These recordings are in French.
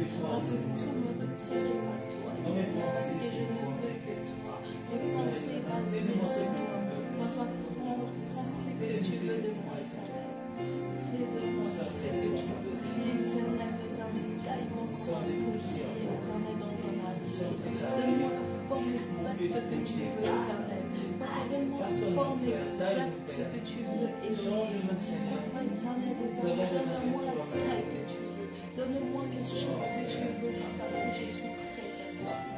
On veut tout me retirer par toi, parce que je ne veux que toi. Mes pensées basées sur toi. Papa, prends ce que tu veux de moi, Éternel. Fais de moi ce que tu veux. Éternel, mes amis, taille mon corps bouger, Éternel, dans ton âge. Donne-moi la forme exacte que tu veux, Éternel. Donne-moi la forme exacte que tu veux, Éternel. Papa, Éternel, donne-moi la taille que tu veux. Donne-moi quelque chose que tu veux, Papa. Je suis prête à te suivre.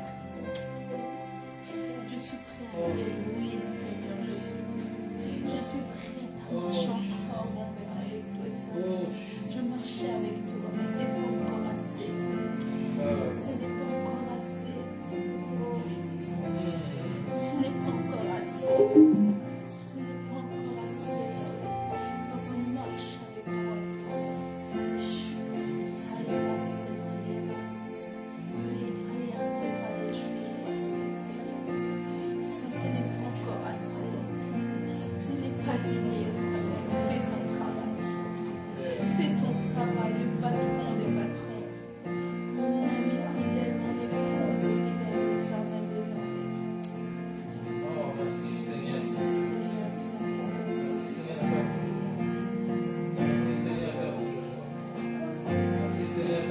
Je suis prêt à dire oui, Seigneur Jésus. Je suis prête à marcher encore avec toi, Éternel. Je marchais avec toi, mais ce n'est pas encore assez. Ce n'est pas encore assez. Ce n'est pas encore assez. Ce n'est pas encore assez. Dans une marche avec toi, Éternel. Allez, passer, ce n'est pas encore assez. Ce n'est pas fini. Fais ton travail. Fais ton travail, le patron des patrons. Mon ami fidèle, mon épouse fidèle, Éternel des armées. Oh, merci Seigneur. Merci Seigneur. Merci Seigneur. Merci Seigneur.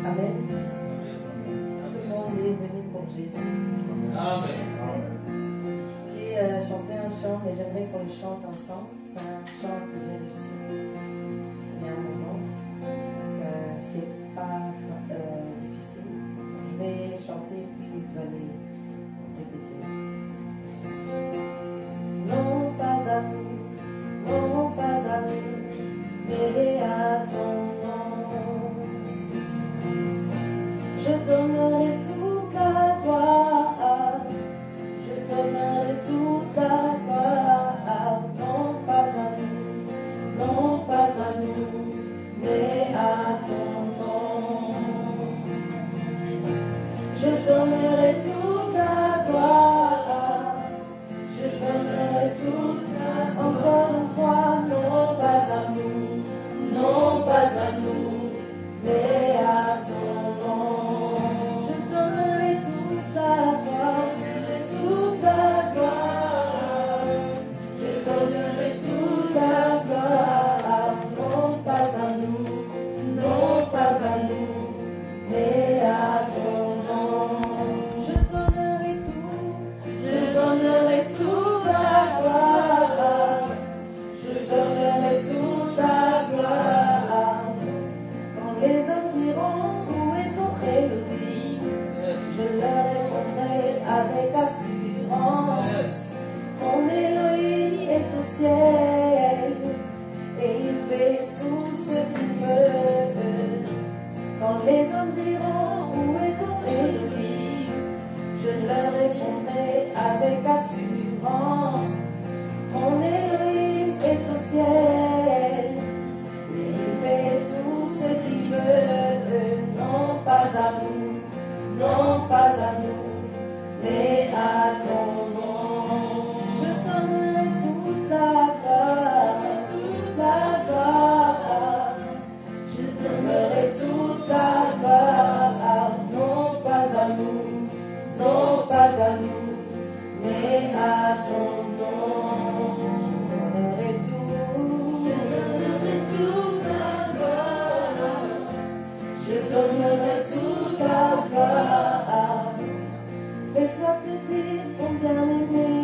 Amen. Tout le monde est venu pour Jésus. Amen. Je voulais chanter un chant, mais j'aimerais qu'on le chante ensemble. C'est un chant que j'ai reçu il y a un moment. Donc, c'est pas difficile. Je vais chanter puis vous allez répéter. Non, pas à nous, non, pas à nous, mais à ton nom. Je donnerai toute la gloire, je donnerai toute la gloire, non pas à nous, non pas à nous, mais à ton nom. Je donnerai toute la gloire, je donnerai toute la, encore une fois, non pas à nous, non pas à nous, mais à ton nom. Je donnerai toute la gloire, toute la gloire. Je donnerai toute la gloire, non pas à nous, non pas à nous, mais à ton nom. Je donnerai toute la gloire, je donnerai toute la gloire. Quand les hommes diront où est ton Élohim, je leur répondrai avec assurance. Mon Élohim est au ciel et il fait tout ce qu'il veut. Quand les hommes diront où est ton Élohim, je leur répondrai avec assurance. Mon Élohim est au ciel et il fait tout ce qu'il veut. Non pas à nous, non pas à nous, mais à ton nom. Je donnerai toute la gloire, toute la gloire. Je donnerai toute la gloire, non pas à nous, non pas à nous, mais à ton nom. Je donnerai toute la gloire, je donnerai toute la gloire. Laisse-moi te dire, mon bien-aimé,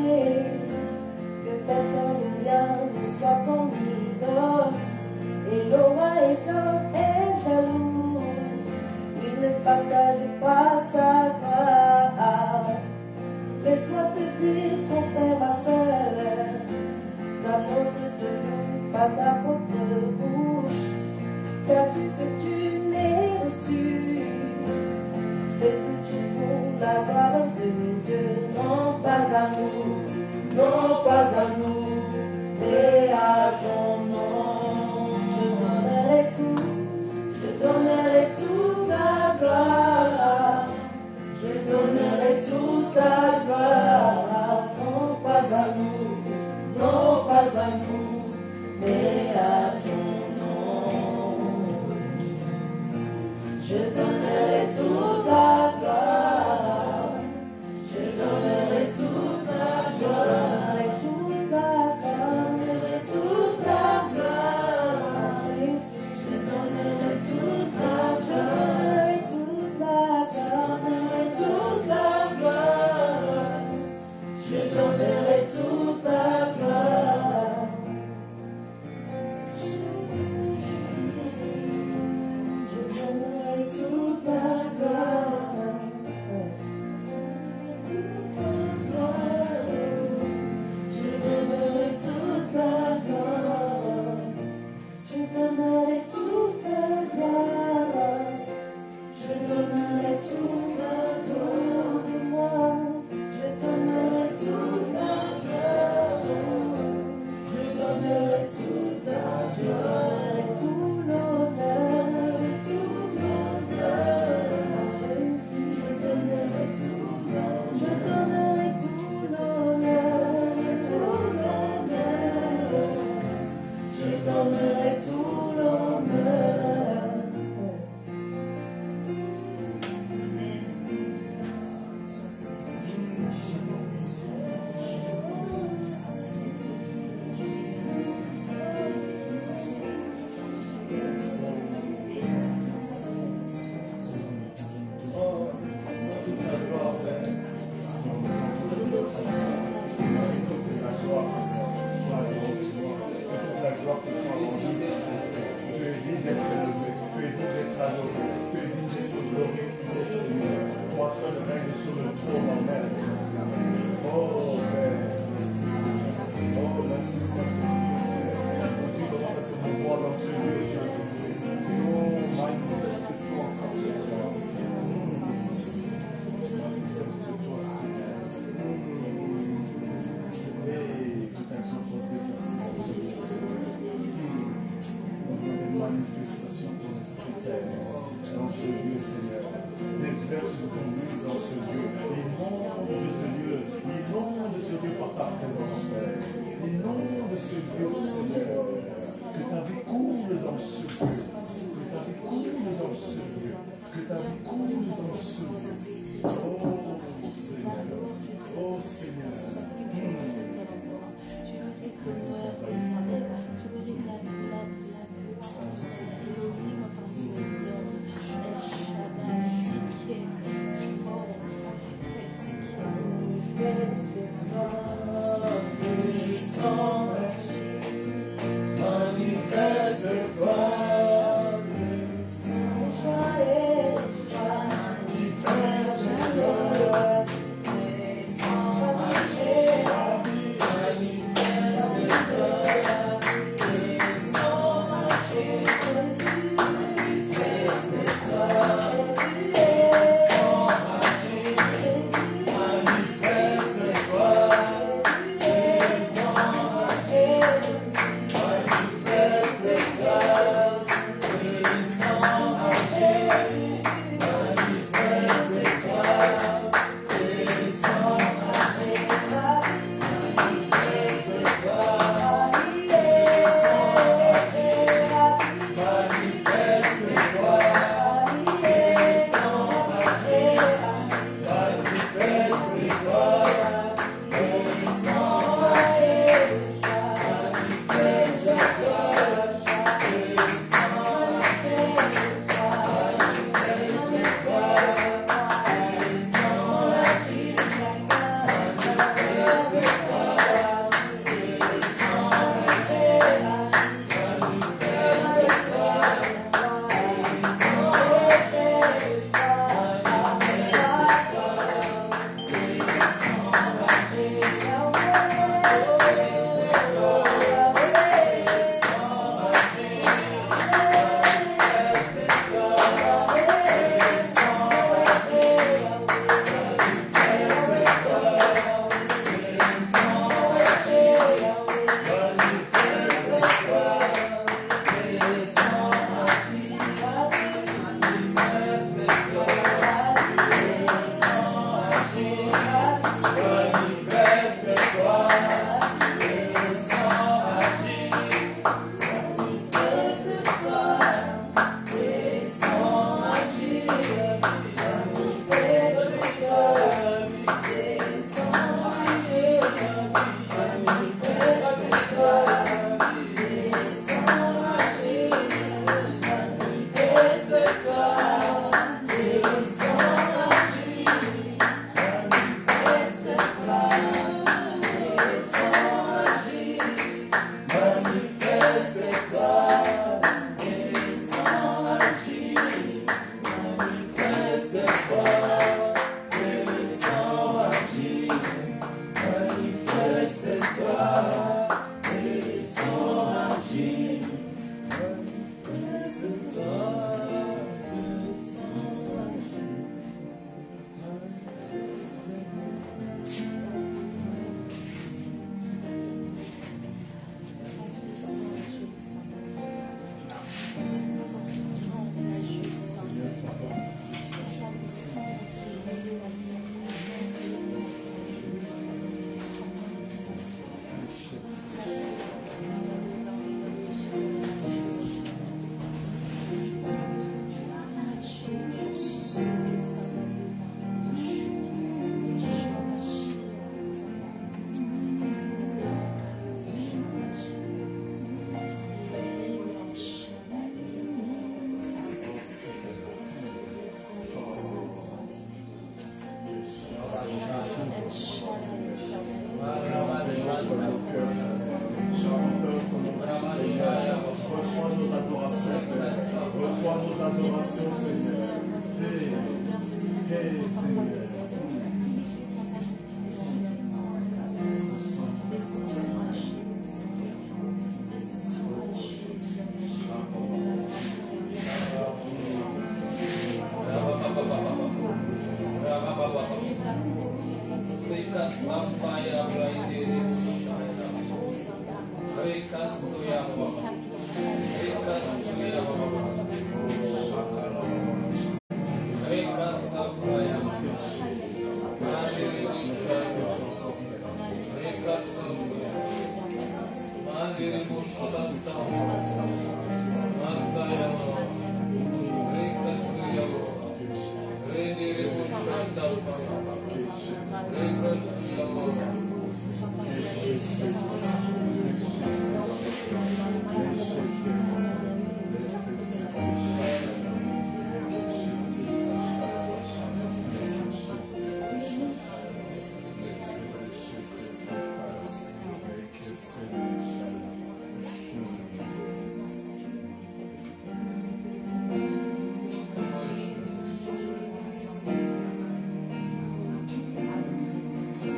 que personne ou rien ne soit ton idole. Et le roi étant est jaloux, il ne partage pas sa gloire. Laisse-moi te dire, mon frère, ma soeur, qu'un autre te loue pas ta propre bouche. Qu'as-tu que tu n'aies reçu? Fais tout juste pour la gloire de Dieu, non pas à nous, sur le trône en maître. Oh, Père. Oh, merci, Saint-Esprit. Nous devons te pouvoir dans ce lieu, Saint-Esprit. Oh, manifeste-toi encore ce soir. Manifeste-toi, Seigneur. Et tout un propos de personne. Nous avons des manifestations de ton esprit, Père, dans ce lieu, Seigneur. Déverse ton Dieu dans ce lieu. Inonde de ce lieu. Inonde de ce lieu par ta présence, Père. Inonde de ce lieu, Seigneur. Que ta vie coule dans ce lieu. Que ta vie coule dans ce lieu. Que ta vie coule dans ce lieu. Oh, Seigneur. Oh, Seigneur. Reçois nos adorations, Seigneur. Hey, Seigneur. Thank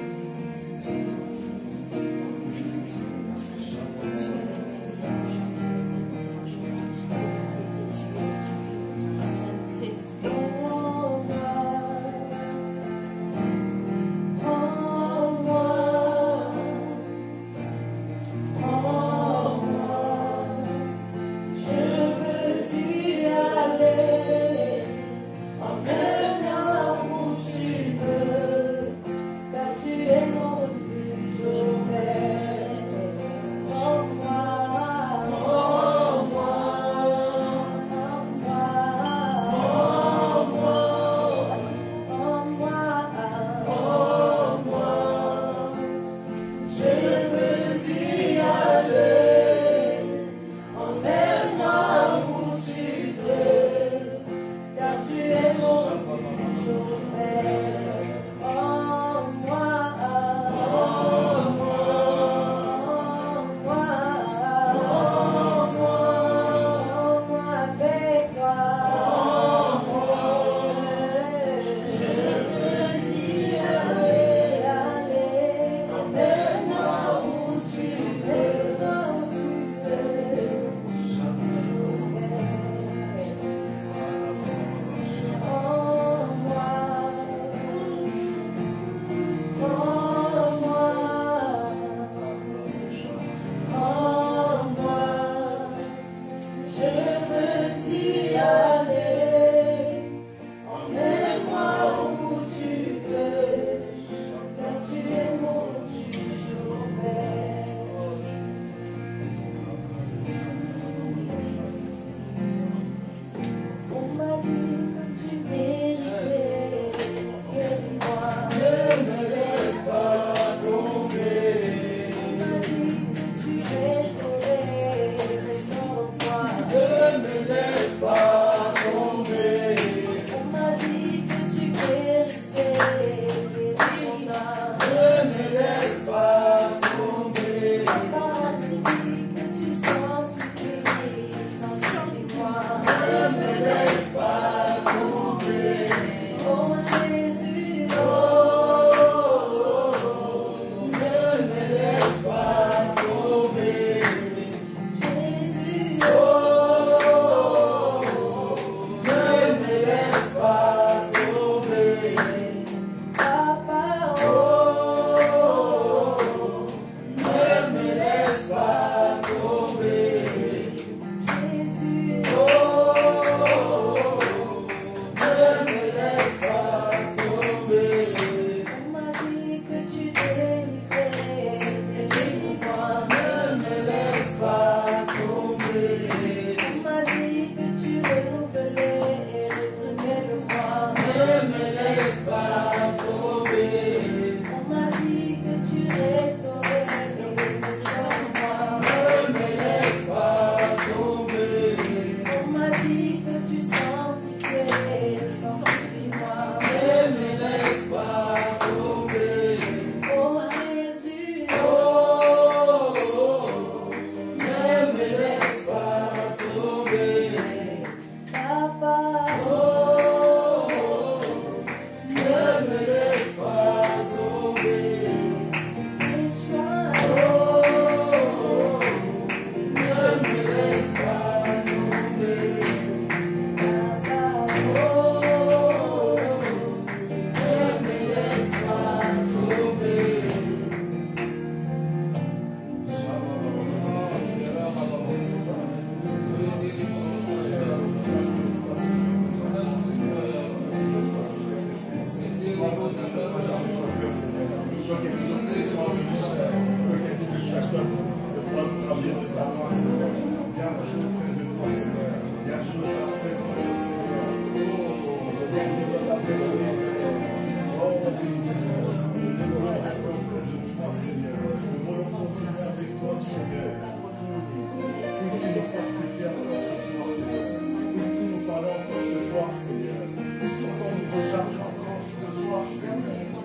Seigneur. On recharge encore ce soir, Seigneur. Oh,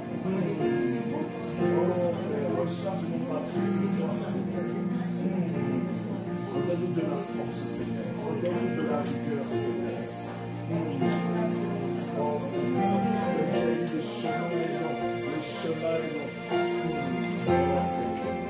Père, recharge mon patrie ce soir, Seigneur. Redonne-nous de la force, Seigneur. Redonne-nous de la rigueur, Seigneur. Oh, Seigneur, le chemin est long, le chemin est long. Oh, Seigneur.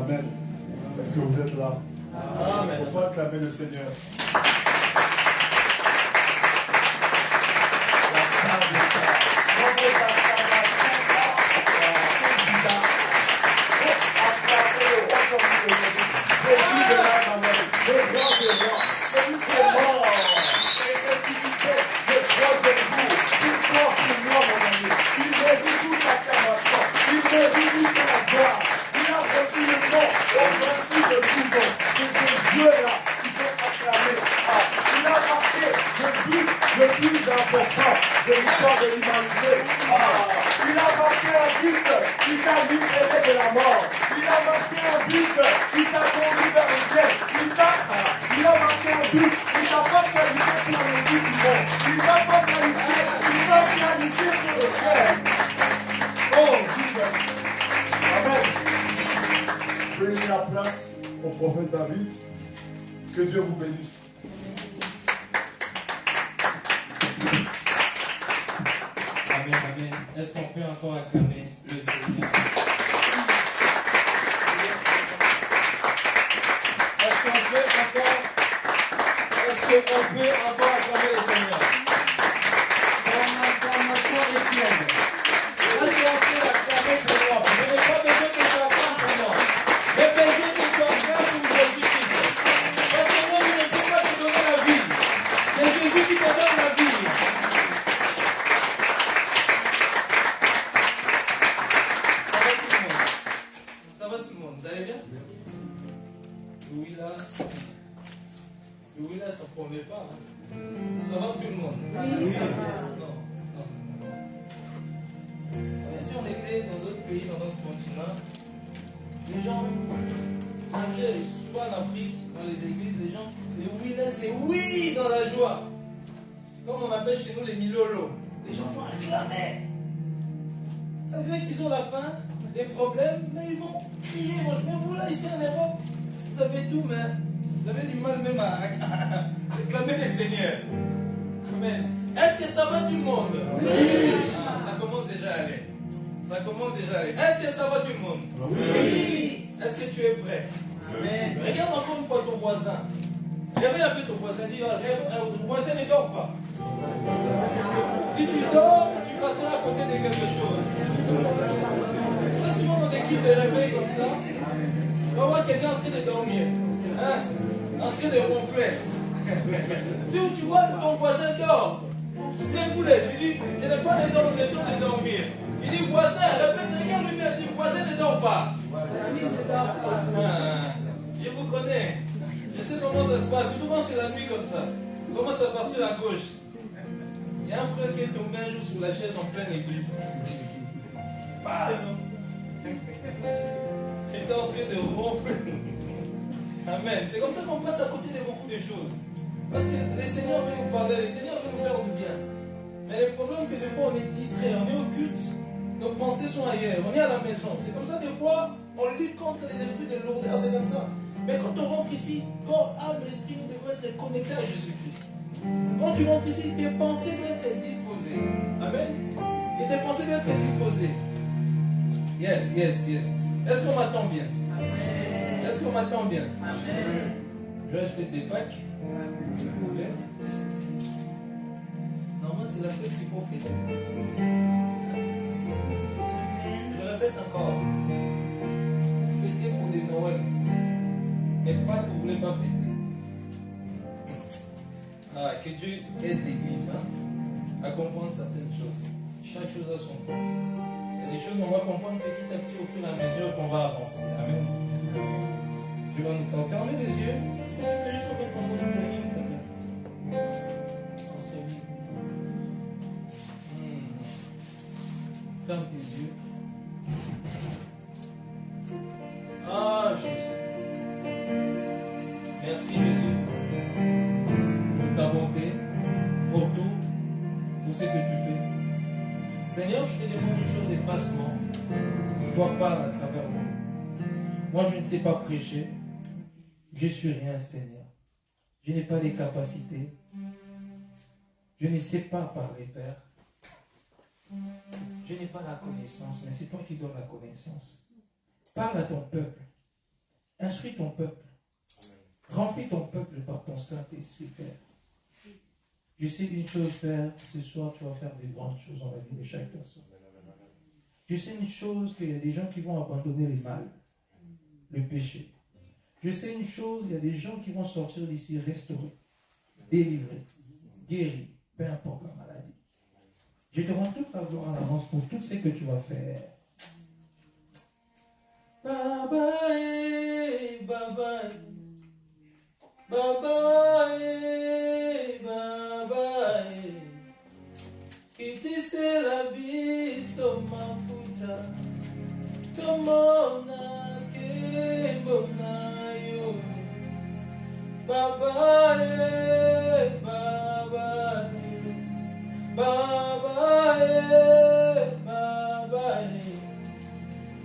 Amen. Est-ce que vous êtes là? Amen. Pourquoi acclamer le Seigneur? Au prophète David, que Dieu vous bénisse. Amen, amen. Est-ce qu'on peut encore acclamer le Seigneur? Est-ce qu'on peut encore acclamer le Seigneur? Dans ma foi chrétienne. Est-ce qu'on peut acclamer pour moi? Je n'ai pas besoin que tu acclames pour moi. J'ai besoin que tu acclames pour Jésus-Christ. Parce que moi, je ne peux pas te donner la vie. C'est Jésus qui te donne la vie. Ça va tout le monde? Vous allez bien? Louis là, ça ne promet pas. Hein? Ça va tout le monde? Oui. Non. Si on était dans d'autres pays, dans d'autres continents, les gens marchaient, souvent en Afrique, dans les églises, les gens, les oui là, c'est oui dans la joie. Comme on appelle chez nous les milolos. Les gens vont acclamer. Malgré qu'ils ont la faim, des problèmes, mais ils vont crier. Moi, je vous là, ici en Europe, vous avez tout, mais vous avez du mal même à acclamer les seigneurs. Amen. Est-ce que ça va tout le monde? Oui. Ah, ça commence déjà à aller. Ça commence déjà à aller. Est-ce que ça va tout le monde? Oui. Est-ce que tu es prêt? Amen. Regarde encore une fois ton voisin. Réveille un peu ton voisin. Dis, ton voisin ne dort pas. Si tu dors, tu passeras à côté de quelque chose. Très souvent, on équipe de réveil comme ça. On va voir quelqu'un en train de dormir. Hein? En train de ronfler. Si tu vois ton voisin dort, c'est boulet. Tu dis, ce n'est pas le temps de dormir. Il dit, voisin, répète, regarde lui, il dit, voisin ne dort pas. Je vous connais. Je sais comment ça se passe. Surtout quand c'est la nuit comme ça. On commence à partir à gauche. Il y a un frère qui est tombé un jour sous la chaise en pleine église. Il était en train de ronfler. Amen. C'est comme ça qu'on passe à côté de beaucoup de choses. Parce que le Seigneur veut nous parler, le Seigneur veut nous faire du bien. Mais le problème, c'est que des fois, on est distrait, on est au culte, nos pensées sont ailleurs, on est à la maison. C'est comme ça, des fois, on lutte contre les esprits de lourdeur, c'est comme ça. Mais quand on rentre ici, corps, âme, esprit, nous devons être connectés à Jésus-Christ. Quand tu rentres ici, tes pensées doivent être disposées. Amen. Et tes pensées doivent être disposées. Yes, yes, yes. Est-ce qu'on m'attend bien? Amen. Est-ce qu'on m'attend bien? Amen. Je vais acheter des Pâques. Okay. Normalement, c'est la fête qu'il faut fêter. Je le répète encore. Vous fêtez pour des Noël. Mais pas que vous ne voulez pas fêter. Ah, que Dieu aide l'Église à comprendre certaines choses. Chaque chose a son temps. Il y a des choses qu'on va comprendre petit à petit au fur et à mesure qu'on va avancer. Amen. Dieu va nous faire fermer les yeux. Est-ce que tu peux juste remettre en mode streaming, s'il te plaît? En streaming. Ferme tes yeux. Ah, Jésus. Merci, Jésus, pour ta bonté, pour tout, pour ce que tu fais. Seigneur, je te demande une chose d'effacement. Toi, parle à travers moi. Moi, je ne sais pas prêcher. Je suis rien, Seigneur. Je n'ai pas les capacités. Je ne sais pas parler, Père. Je n'ai pas la connaissance, mais c'est toi qui donnes la connaissance. Parle à ton peuple. Instruis ton peuple. Remplis ton peuple par ton Saint-Esprit, Père. Je sais une chose, Père, ce soir, tu vas faire des grandes choses dans la vie de chaque personne. Je sais une chose, qu'il y a des gens qui vont abandonner le mal, le péché. Je sais une chose, il y a des gens qui vont sortir d'ici restaurés, délivrés, guéris, peu importe la maladie. Je te rends toute la gloire en avance pour tout ce que tu vas faire. Bye bye, bye bye. Bye bye, bye bye. Quitter c'est la vie, sur ma futa. Comment que bonayo. Bye bye, bye bye. Bye bye, bye bye.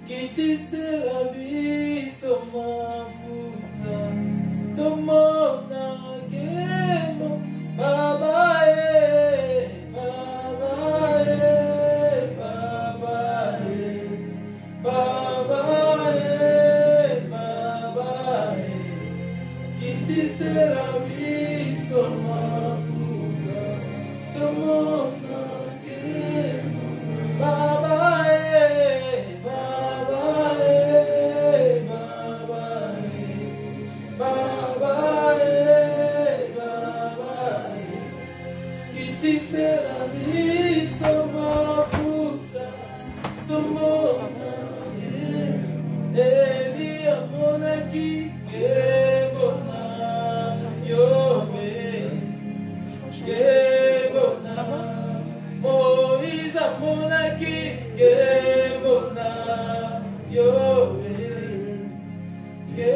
Quitter c'est la vie, sur ma futa. Tomona gemo, baba baba baba baba baba kiti se la vie soma futa. Tomona gemo, baba c'est la vie, sur ma futa, tomona, et via mon acquis, que bona, yobe, que bona, Moïse a mon acquis, que bona, yobe, que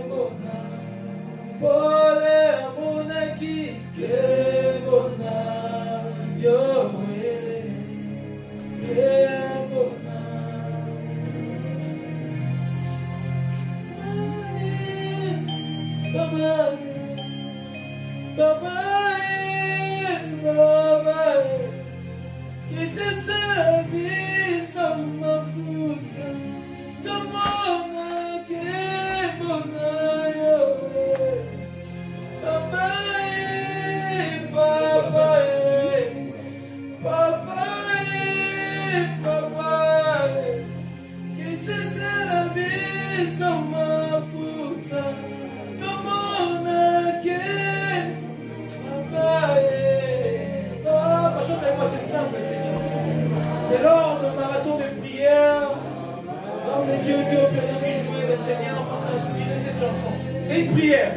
bona, Paul a mon acquis, que bona. Yahweh, Yehona, Baba, Baba, Baba, qui te servit sans ma futa, Tomona, que bona, Yahweh, Baba, Baba. Papa, papa, qui te sert la vie sans ma futa, tomona que, papa, papa, chante avec moi, c'est simple cette chanson. C'est lors d'un marathon de prière, l'homme de Dieu qui est au péril jouer le Seigneur m'a inspiré cette chanson. C'est une prière.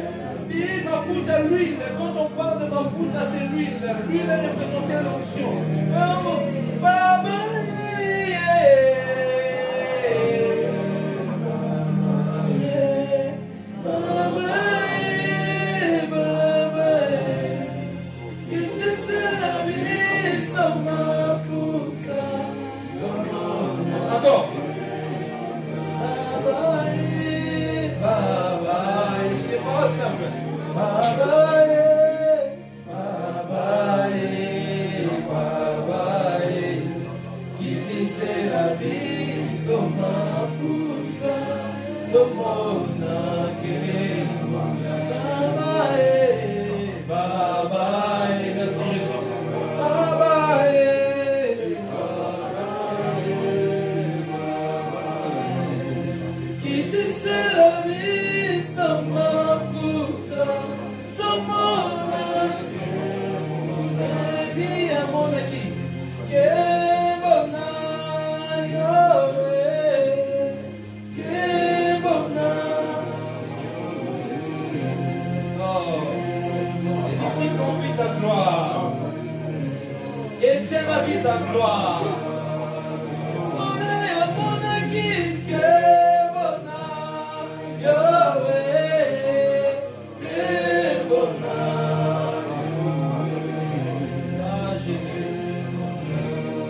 Et ma foute à l'huile, quand on parle de ma foute, c'est l'huile. L'huile est représentée à l'onction. Baba, baba, baba, conduis ta gloire. Étienne la vie ta gloire.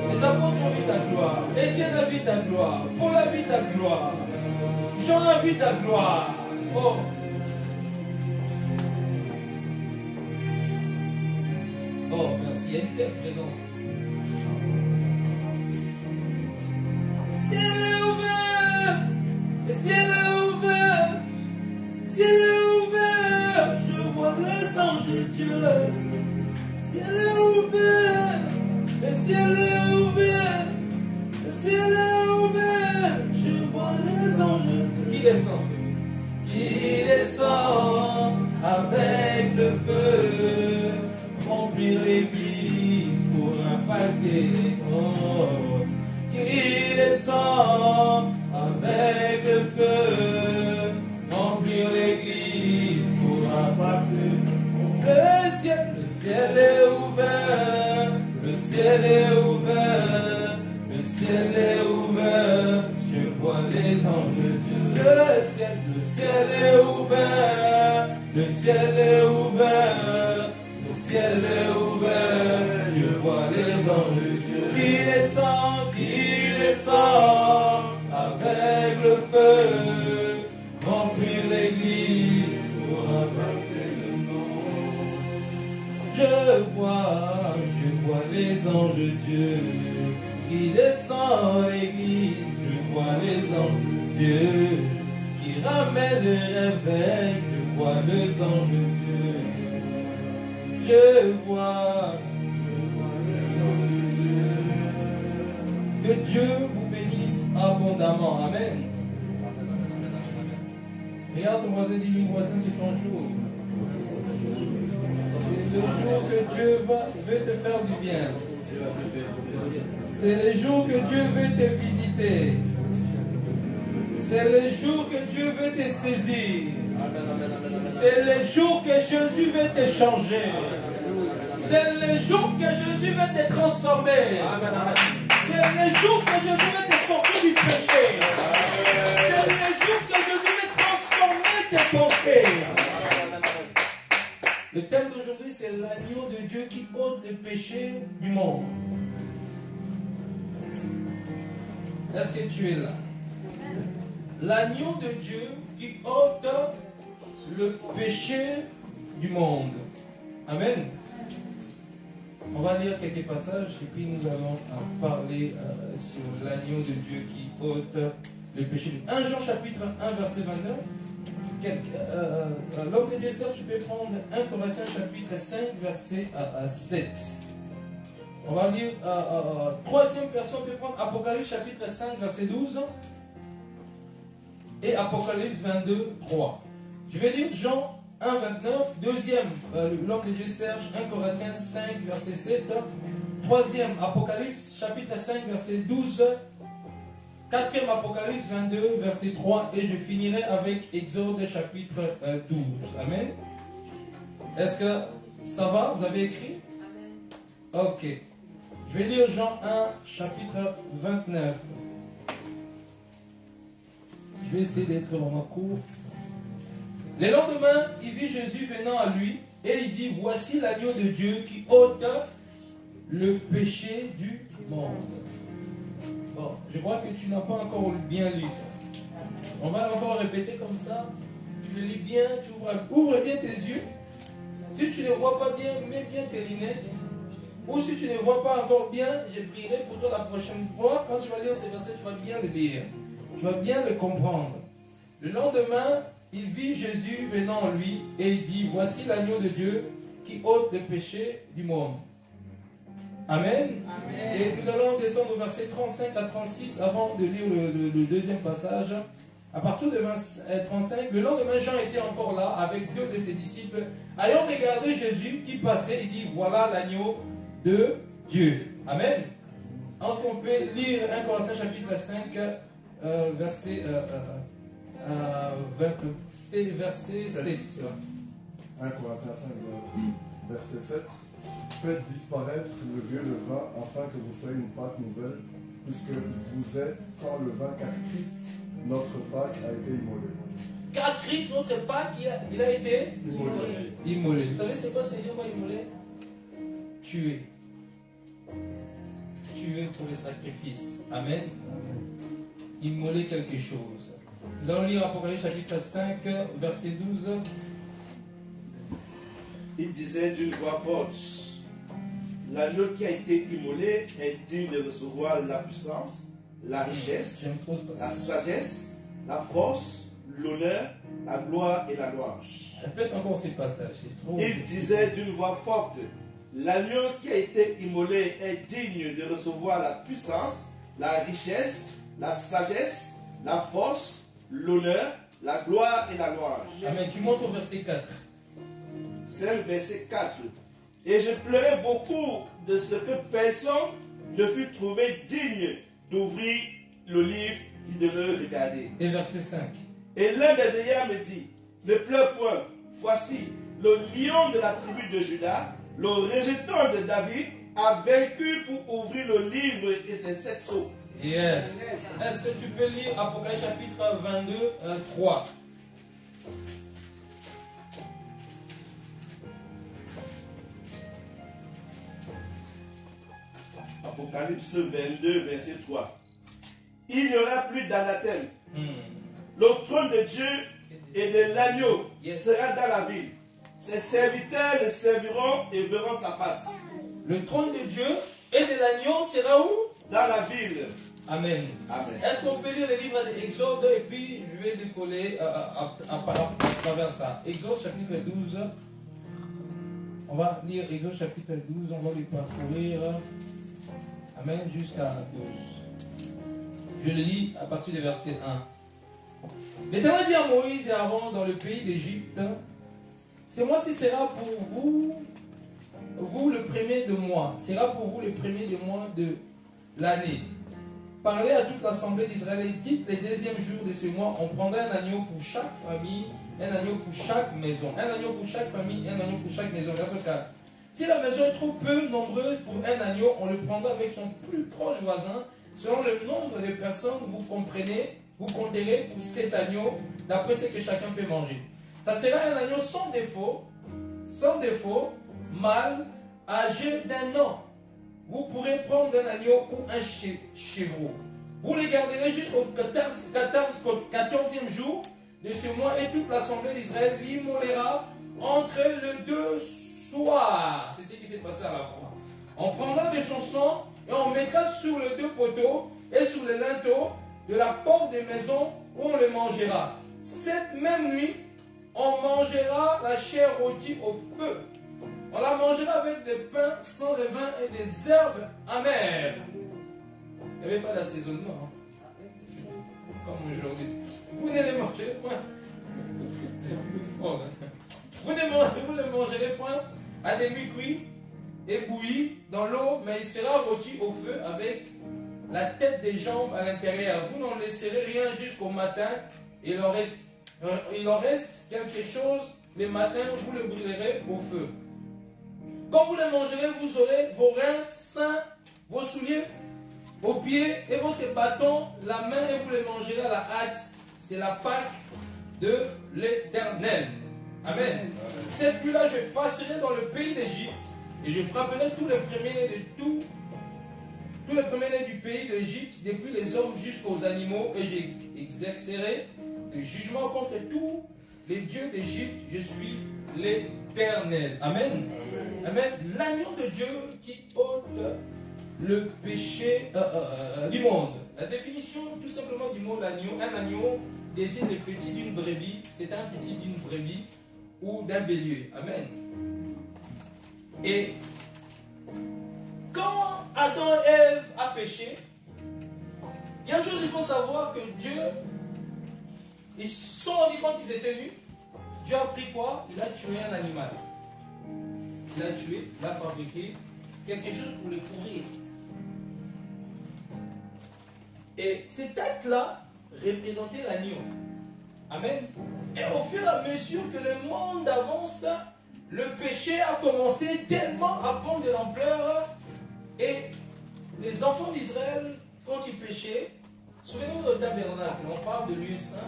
Les apôtres ont vu ta gloire. Étienne a vu ta gloire. Paul a vu ta gloire. Jean a vu ta gloire. Oh. Oh, merci. Il y a une telle présence. Le ciel est ouvert. Le ciel est ouvert. Le ciel est ouvert. Je vois les anges de Dieu. Le ciel est ouvert. Le ciel est ouvert. Le ciel est ouvert. Je vois les anges qui descendent. Qui descend avec le feu, remplir l'église pour impacter les corps. Qui descend avec le feu, remplir l'église pour impacter le ciel est ouvert, le ciel est ouvert, le ciel est ouvert, je vois les anges de Dieu. Le ciel est ouvert, le ciel est ouvert, le ciel est ouvert, je vois les anges de Dieu qui descend avec le feu, remplir l'église pour impacter le monde. Je vois les anges de Dieu qui descendent l'église, je vois les anges de Dieu qui ramènent le réveil, je vois les anges de Dieu. Je vois les anges de Dieu. Que Dieu vous bénisse abondamment. Amen. Regarde ton voisin, dis-lui, voisin, c'est ton jour. C'est le jour que Dieu veut te faire du bien. C'est le jour que Dieu veut te visiter. C'est le jour que Dieu veut te saisir. C'est le jour que Jésus veut te changer. C'est le jour que Jésus veut te transformer. C'est le jour que Jésus veut te sortir du péché. C'est le jour que Jésus veut transformer tes pensées. Le thème d'aujourd'hui, c'est l'agneau de Dieu qui ôte le péché du monde. Est-ce que tu es là? L'agneau de Dieu qui ôte le péché du monde. Amen. On va lire quelques passages et puis nous allons parler sur l'agneau de Dieu qui ôte le péché du monde. 1 Jean chapitre 1 verset 29. L'homme de Dieu, Serge, je peux prendre 1 Corinthiens chapitre 5 verset 7. On va lire troisième personne peut prendre Apocalypse chapitre 5 verset 12 et Apocalypse 22 3. Je vais lire Jean 1 29, deuxième l'homme de Dieu Serge 1 Corinthiens 5 verset 7, troisième Apocalypse chapitre 5 verset 12, quatrième Apocalypse 22 verset 3 et je finirai avec Exode chapitre 12. Amen. Est-ce que ça va? Vous avez écrit? Ok. Je vais lire Jean 1 chapitre 29. Je vais essayer d'être vraiment court. Le lendemain, il vit Jésus venant à lui et il dit, voici l'agneau de Dieu qui ôte le péché du monde. Bon, je crois que tu n'as pas encore bien lu ça. On va encore répéter comme ça. Tu le lis bien, tu ouvres bien tes yeux. Si tu ne vois pas bien, mets bien tes lunettes. Ou si tu ne vois pas encore bien, je prierai pour toi la prochaine fois. Quand tu vas lire ces versets, tu vas bien le lire. Tu vas bien le comprendre. Le lendemain, il vit Jésus venant à lui et il dit, voici l'agneau de Dieu qui ôte le péché du monde. Amen. Amen. Et nous allons descendre au verset 35 à 36 avant de lire le deuxième passage. À partir de 35, le lendemain, Jean était encore là avec deux de ses disciples. Ayant regardé Jésus qui passait, il dit, voilà l'agneau de Dieu. Amen. Ensuite, on peut lire 1 Corinthiens chapitre 5, verset 7. 1 Corinthiens 5, verset 7. Faites disparaître le vieux levain afin que vous soyez une Pâque nouvelle, puisque vous êtes sans levain, car Christ, notre Pâque, a été immolé. Car Christ, notre Pâque, il a été Immolé. immolé. Vous savez, c'est quoi Seigneur m'a immolé? Tué. Tué pour le sacrifice. Amen. Immoler quelque chose. Nous allons lire Apocalypse chapitre 5, verset 12. Il disait d'une voix forte, l'agneau qui a été immolé est digne de recevoir la puissance, la richesse, J'aime trop ce la passage. sagesse, la force, l'honneur, la gloire et la louange. Répète encore ces passages, c'est trop. Il disait d'une voix forte, l'agneau qui a été immolé est digne de recevoir la puissance, la richesse, la sagesse, la force, l'honneur, la gloire et la louange. Amen. Tu montes au verset 4. C'est le verset 4. Et je pleurais beaucoup de ce que personne ne fut trouvé digne d'ouvrir le livre et de le regarder. Et verset 5. Et l'un des vieillards me dit, ne pleure point, voici, le lion de la tribu de Juda, le rejeton de David, a vaincu pour ouvrir le livre et ses 7 sceaux. Yes. Est-ce que tu peux lire Apocalypse chapitre 22, 3? Apocalypse 22, verset 3. Il n'y aura plus d'anathème. Hmm. Le trône de Dieu et de l'agneau Yes. sera dans la ville. Ses serviteurs le serviront et verront sa face. Le trône de Dieu et de l'agneau sera où? Dans la ville. Amen. Amen. Est-ce qu'on peut lire le livre d'Exode et puis je vais décoller à travers ça. Exode chapitre 12. On va lire Exode chapitre 12, on va le parcourir. Amen, jusqu'à 12. Je le lis à partir du verset 1. L'Éternel dit à Moïse et à Aaron dans le pays d'Égypte, c'est moi qui sera pour vous le premier de mois, sera pour vous le premier de mois de l'année. Parlez à toute l'assemblée d'Israël et dites les deuxièmes jours de ce mois, on prendra un agneau pour chaque famille, un agneau pour chaque maison, un agneau pour chaque famille, un agneau pour chaque maison. Verset 4. Si la maison est trop peu nombreuse pour un agneau, on le prendra avec son plus proche voisin. Selon le nombre de personnes, vous comprenez, vous compterez pour cet agneau, d'après ce que chacun peut manger. Ça sera un agneau sans défaut, mâle, âgé d'1 an. Vous pourrez prendre un agneau ou un chevreau. Vous les garderez jusqu'au 14e jour de ce mois et toute l'assemblée d'Israël l'immolera entre les 2 soirs. C'est ce qui s'est passé à la croix. On prendra de son sang et on mettra sur les 2 poteaux et sur les linteaux de la porte des maisons où on le mangera. Cette même nuit, on mangera la chair rôtie au feu. On la mangera avec des pains sans levain et des herbes amères. Il n'y avait pas d'assaisonnement. Comme aujourd'hui. Vous ne les mangerez point. Vous ne mangerez point à demi-cuit et bouilli dans l'eau, mais il sera rôti au feu avec la tête des jambes à l'intérieur. Vous n'en laisserez rien jusqu'au matin. Il en reste quelque chose. Le matin, vous le brûlerez au feu. Quand vous les mangerez, vous aurez vos reins sains, vos souliers aux pieds et votre bâton, la main, et vous les mangerez à la hâte. C'est la Pâque de l'Éternel. Amen. Cette nuit-là, je passerai dans le pays d'Égypte et je frapperai tous les premiers-nés de tous les premiers-nés du pays d'Égypte, depuis les hommes jusqu'aux animaux, et j'exercerai le jugement contre tous les dieux d'Égypte. Je suis l'Éternel. Amen. Amen. L'agneau de Dieu qui ôte le péché du monde. La définition tout simplement du mot agneau, un agneau désigne le petit d'une brebis, c'est un petit d'une brebis ou d'un bélier. Amen. Et quand Adam et Ève a péché, il y a une chose qu'il faut savoir, que Dieu, ils se sont rendus compte qu'ils étaient nus. Dieu a pris quoi? Il a tué un animal. Il a tué, il a fabriqué quelque chose pour le couvrir. Et cette tête-là représentait l'agneau. Amen. Et au fur et à mesure que le monde avance, le péché a commencé tellement à prendre de l'ampleur et les enfants d'Israël, quand ils péchaient, souvenez-vous du tabernacle, on parle de lieu saint,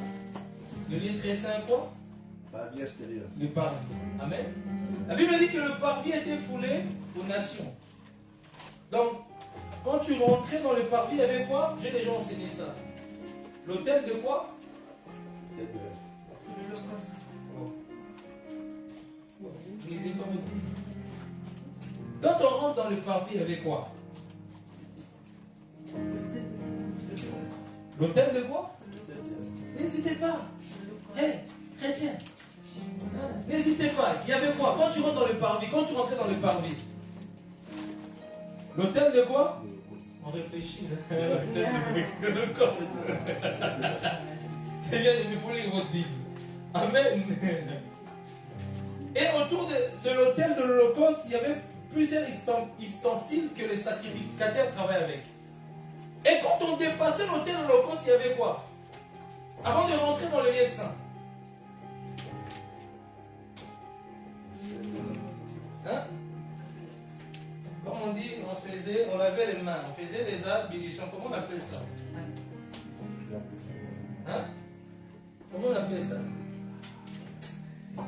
de lieu très saint quoi? Parvis extérieur. Le parvis. Amen. La Bible dit que le parvis était foulé aux nations. Donc, quand tu rentrais dans le parvis, il y avait quoi? J'ai déjà enseigné ça. L'autel de quoi? Vous lisez comme vous. Quand on rentre dans le parvis, il y avait quoi? L'autel de quoi? N'hésitez pas. Hé, chrétien. N'hésitez pas. Il y avait quoi? Quand tu rentres dans le parvis, quand tu rentrais dans le parvis, l'autel de quoi? On réfléchit. L'autel de l'Holocauste. Il faut lire votre Bible. Amen. Et autour de l'autel de l'Holocauste, il y avait plusieurs ustensiles que les sacrificateurs travaillaient avec. Et quand on dépassait l'autel de l'Holocauste, il y avait quoi? Avant de rentrer dans le lieu saint. Hein? Comme on dit, on lavait les mains, on faisait les ablutions. Comment on appelle ça? Hein? Comment on appelle ça?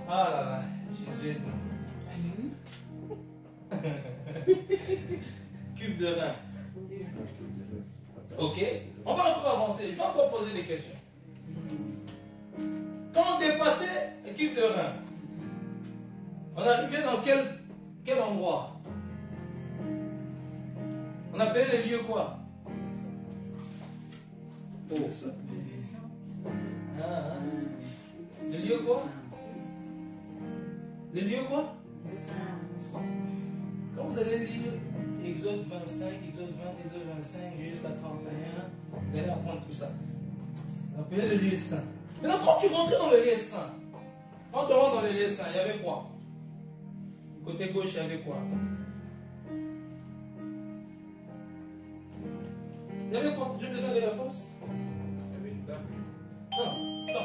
Ah là là, Jésus est bon. Cuve de rein. Ok? On va encore avancer. Je vais encore poser des questions. Quand on dépassait le cuve de rein, on arrivait dans quel endroit? On appelait les lieux quoi? Oh, ça. Ah, les lieux quoi? Les lieux quoi? Quand vous allez lire Exode 25, Exode 20, Exode 25 jusqu'à 31, vous allez apprendre tout ça. On appelait le lieu saint. Maintenant, quand tu rentrais dans le lieu saint, quand tu rentres dans le lieu saint, il y avait quoi? Côté gauche, il y avait quoi? Il y avait quoi? J'ai besoin de réponses. Il y avait une table. Non, non.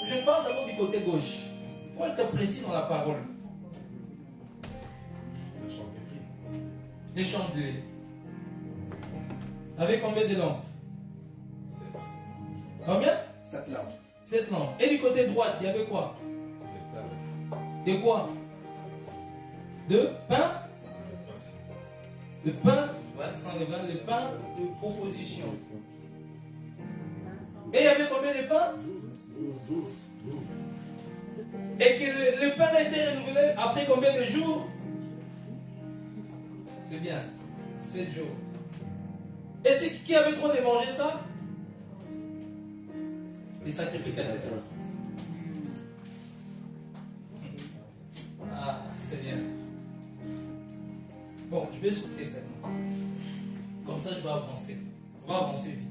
Je parle d'abord du côté gauche. Il faut être précis dans la parole. La chandelier. Les chandeliers. Avec combien de lampes? 7. Combien? 7 lampes. 7 lampes. Et du côté droite, il y avait quoi? Les tables. De quoi? De pain? Le pain, sans levain, le pain de proposition. Et il y avait combien de pains? 12. Et que le pain a été renouvelé après combien de jours? C'est bien, 7 jours. Et c'est qui avait trop de manger ça? Les sacrificateurs. Ah, c'est bien. Bon, je vais sauter ça. Comme ça, je vais avancer. On va avancer vite.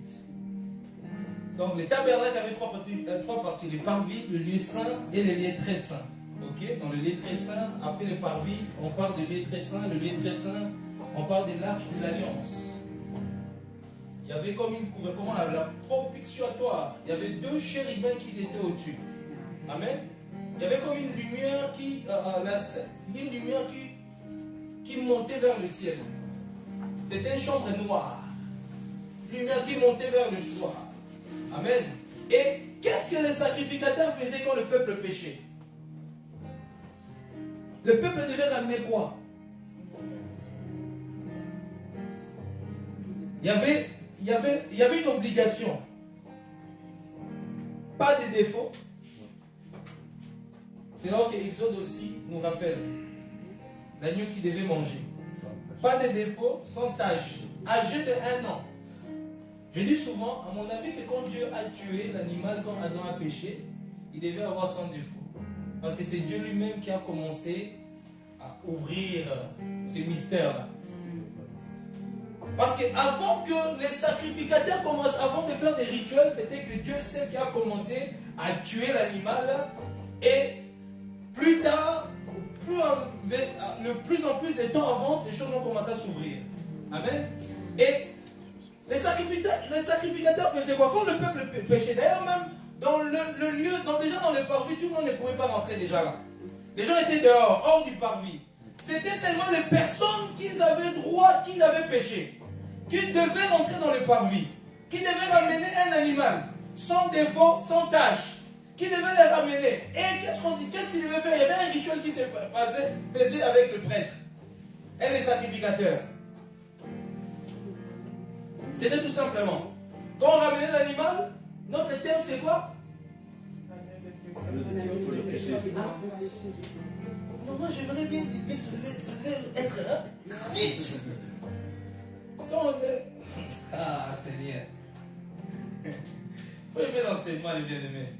Donc, le tabernacle avait trois parties. Le parvis, le lieu saint et le lieu très saint. Ok? Dans le lieu très saint, après le parvis, on parle de lieu très saint. Le lieu très saint, on parle de l'arche de l'alliance. Il y avait comme une couverture, la propitiatoire. Il y avait 2 chérubins qui étaient au-dessus. Amen. Il y avait comme une lumière qui montait vers le ciel. C'était une chambre noire. Lumière qui montait vers le soir. Amen. Et qu'est-ce que les sacrificateurs faisaient quand le peuple péchait? Le peuple devait ramener quoi? Il y avait une obligation. Pas de défaut. C'est là que Exode aussi nous rappelle l'agneau qui devait manger. Pas de défaut, sans tâche, âgé de 1 an. Je dis souvent, à mon avis, que quand Dieu a tué l'animal, quand Adam a péché, il devait avoir son défaut. Parce que c'est Dieu lui-même qui a commencé à ouvrir ce mystère-là. Parce qu'avant que les sacrificateurs commencent, avant de faire des rituels, c'était que Dieu sait qui a commencé à tuer l'animal. Et plus tard, le plus en plus de temps avance, les choses vont commencer à s'ouvrir. Amen. Et les sacrificateurs faisaient quoi? Quand le peuple péchait, d'ailleurs même dans le lieu, déjà dans le parvis, tout le monde ne pouvait pas rentrer déjà là. Les gens étaient dehors, hors du parvis. C'était seulement les personnes qui avaient droit, qui avaient péché, qui devaient rentrer dans le parvis, qui devaient ramener un animal, sans défaut, sans tâche, qui devait les ramener. Et qu'est-ce qu'ils devaient faire? Il y avait un rituel qui se faisait avec le prêtre et les sacrificateurs. C'était tout simplement. Quand on ramenait l'animal, notre terme c'est quoi? Non, moi j'aimerais bien dire que ça devait être vite. Quand on est... Ah Seigneur. Il faut aimer l'enseignement, les bien-aimés.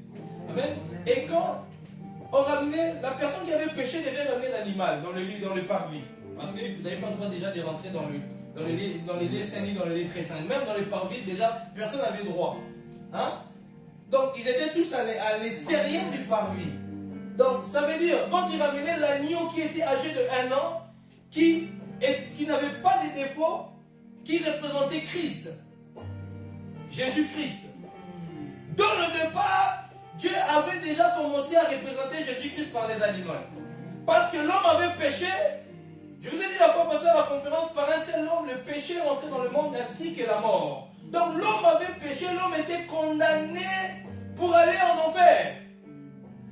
Amen. Et quand on ramenait, la personne qui avait péché devait ramener l'animal dans le parvis. Parce que vous n'avez pas le droit déjà de rentrer dans les lieux saints ni dans les lieux très saints. Même dans le parvis, déjà, personne n'avait droit. Hein? Donc, ils étaient tous à l'extérieur du parvis. Donc, ça veut dire, quand ils ramenaient l'agneau qui était âgé de 1 an, qui n'avait pas de défauts, qui représentait Christ, Jésus-Christ. Dans le départ, Dieu avait déjà commencé à représenter Jésus-Christ par les animaux. Parce que l'homme avait péché. Je vous ai dit la fois passée à la conférence, par un seul homme, le péché est rentré dans le monde ainsi que la mort. Donc l'homme avait péché, l'homme était condamné pour aller en enfer.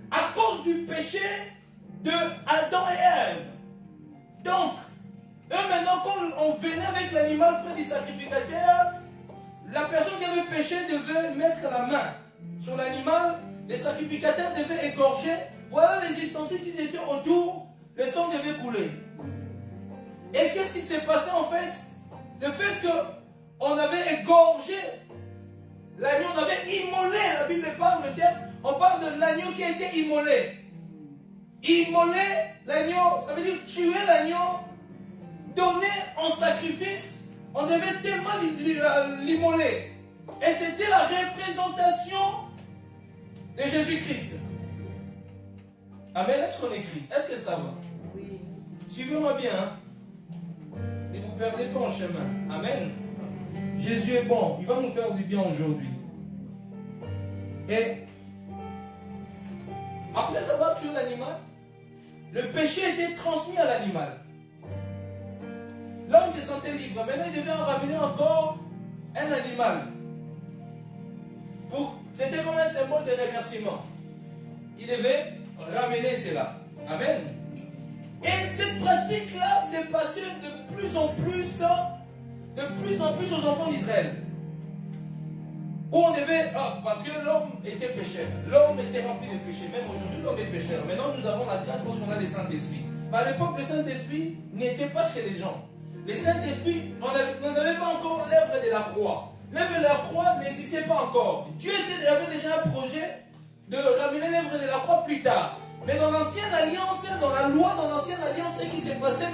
À cause du péché de Adam et Ève. Donc, eux maintenant, quand on venait avec l'animal près du sacrificateur, la personne qui avait péché devait mettre la main sur l'animal, les sacrificateurs devaient égorger. Voilà les ustensiles qui étaient autour, le sang devait couler. Et qu'est-ce qui s'est passé en fait? Le fait qu'on avait égorgé l'agneau, on avait immolé, la Bible parle de terme, on parle de l'agneau qui a été immolé. Immoler l'agneau, ça veut dire tuer l'agneau, donner en sacrifice, on devait tellement l'immoler. Et c'était la représentation de Jésus-Christ. Amen, est-ce qu'on écrit? Est-ce que ça va? Oui. Suivez-moi bien, hein? Ne vous perdez pas en chemin. Amen. Jésus est bon, il va nous faire du bien aujourd'hui. Et après avoir tué l'animal, le péché était transmis à l'animal. L'homme se sentait libre. Maintenant, il devait en ramener encore un animal. C'était comme un symbole de remerciement. Il devait ramener cela. Amen. Et cette pratique-là s'est passée de plus en plus aux enfants d'Israël. Où on devait, parce que l'homme était pécheur, l'homme était rempli de péché, même aujourd'hui l'homme est pécheur. Maintenant nous avons la grâce parce qu'on a le Saint-Esprit. Mais à l'époque, le Saint-Esprit n'était pas chez les gens. Le Saint-Esprit, on n'avait pas encore l'œuvre de la croix. L'œuvre de la croix n'existait pas encore. Dieu avait déjà un projet de ramener l'œuvre de la croix plus tard. Mais dans l'ancienne alliance, dans la loi, dans l'ancienne alliance, ce qui s'est passé,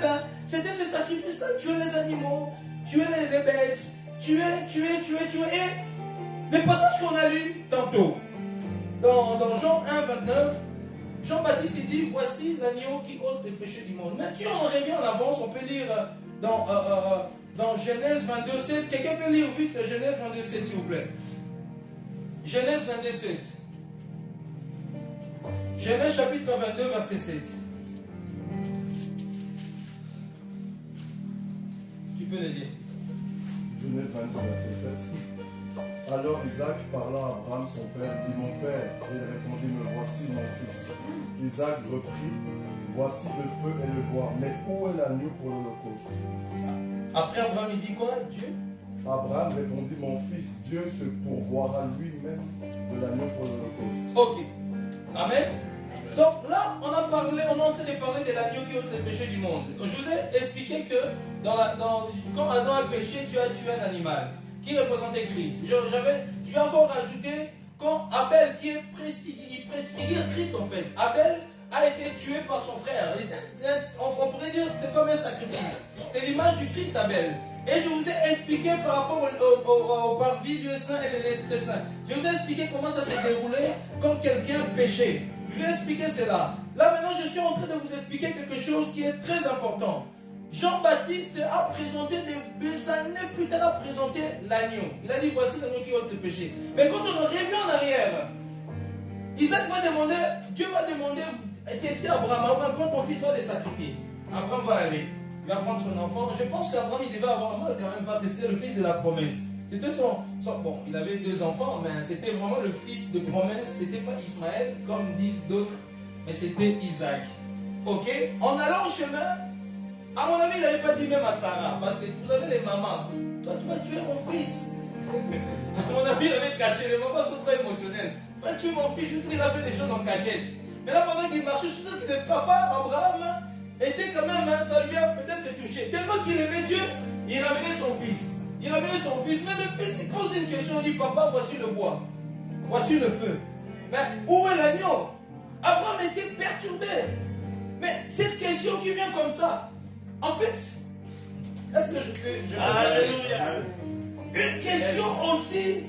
c'était ces sacrifices-là. Tuer les animaux, tuer les bêtes, tuer. Et le passage qu'on a lu tantôt, dans Jean 1, 29, Jean-Baptiste dit, voici l'agneau qui ôte les péchés du monde. Mais si on revient en avance, on peut lire dans Genèse 22, 7. Quelqu'un peut lire vite Genèse 22, 7, s'il vous plaît. Genèse 22, 7. Genèse chapitre 22, verset 7. Tu peux le dire. Genèse 22, verset 7. Alors Isaac parla à Abraham, son père, dit, mon père, et il répondit, me voici mon fils. Isaac reprit, voici le feu et le bois, mais où est l'agneau pour l'holocauste? Après Abraham, il dit quoi? Dieu? Abraham répondit, mon fils, Dieu se pourvoira lui-même de l'agneau pour l'holocauste. Ok. Amen. Donc là, on est en train de parler de l'agneau qui ôte le péché du monde. Je vous ai expliqué que quand Adam a péché, Dieu a tué un animal qui représentait Christ. Je vais encore rajouter quand Abel, qui préfigure Christ en fait. Abel a été tué par son frère. On pourrait dire que c'est comme un sacrifice. C'est l'image du Christ Abel. Et je vous ai expliqué par rapport au parvis Dieu saint et les très saints. Je vous ai expliqué comment ça s'est déroulé quand quelqu'un péchait. Je vais expliquer cela. Là maintenant, je suis en train de vous expliquer quelque chose qui est très important. Jean-Baptiste a présenté des années plus tard, a présenté l'agneau. Il a dit, voici l'agneau qui ôte le péché. Mais quand on revient en arrière, Isaac va demander, Dieu va demander, tester Abraham. Abraham, prends ton fils, va les sacrifier. Abraham va aller. Il va prendre son enfant. Je pense qu'Abraham, il devait avoir mal quand même parce que c'était le fils de la promesse. C'était bon, il avait 2 enfants, mais c'était vraiment le fils de promesse. C'était pas Ismaël, comme disent d'autres, mais c'était Isaac. Ok? En allant au chemin, à mon avis, il n'avait pas dit même à Sarah, parce que vous avez les mamans. Toi, tu vas tuer mon fils. À mon avis, il avait caché. Les mamans sont très émotionnelles. Tu vas tuer mon fils, juste qu'il a fait des choses en cachette. Mais là, pendant qu'il marchait, je suis sûr que le papa, Abraham, était quand même, ça lui a peut-être touché. Tellement qu'il aimait Dieu, il ramenait son fils. Il ramenait son fils. Mais le fils, il pose une question, il dit, papa, voici le bois. Voici le feu. Mais où est l'agneau? Abraham était perturbé. Mais cette question qui vient comme ça, en fait, est-ce que je Alléluia. une question aussi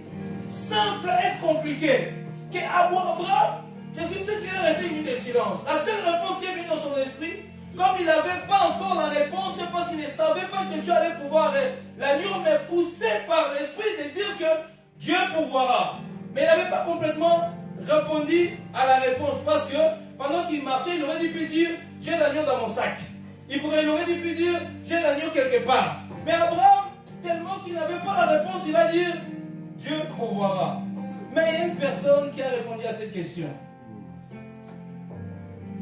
simple et compliquée qu'Abraham, je suis sûr qu'il est resté une minute de silence. La seule réponse qui est venue dans son esprit, comme il n'avait pas encore la réponse, c'est parce qu'il ne savait pas que Dieu allait pouvoir l'agneau, mais poussé par l'esprit de dire que Dieu pourvoira. Mais il n'avait pas complètement répondu à la réponse parce que pendant qu'il marchait, il aurait dû dire j'ai l'agneau dans mon sac. Il aurait dû dire j'ai l'agneau quelque part. Mais Abraham, tellement qu'il n'avait pas la réponse, il va dire Dieu pourvoira. Mais il y a une personne qui a répondu à cette question.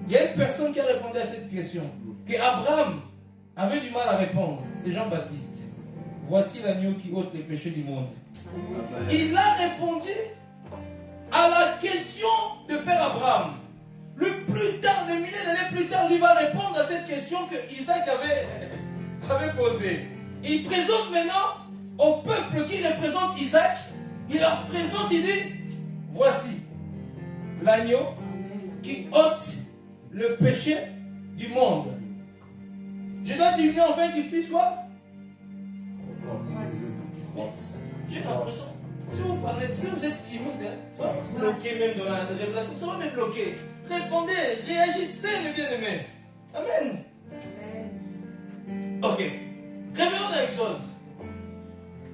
Il y a une personne qui a répondu à cette question. Que Abraham avait du mal à répondre. C'est Jean-Baptiste. Voici l'agneau qui ôte les péchés du monde. Il a répondu à la question de Père Abraham. Le plus tard, des milliers d'années plus tard, il va répondre à cette question que Isaac avait posée. Il présente maintenant au peuple qui représente Isaac, il leur présente, il dit, voici l'agneau qui ôte le péché du monde. Je dois diminuer enfin qu'il puisse quoi? J'ai l'impression, si vous parlez, si vous êtes timide, ça va bloquer même dans la révélation, ça va me bloquer. Répondez, réagissez, mes bien-aimés. Amen. Ok. Revenons dans l'Exode.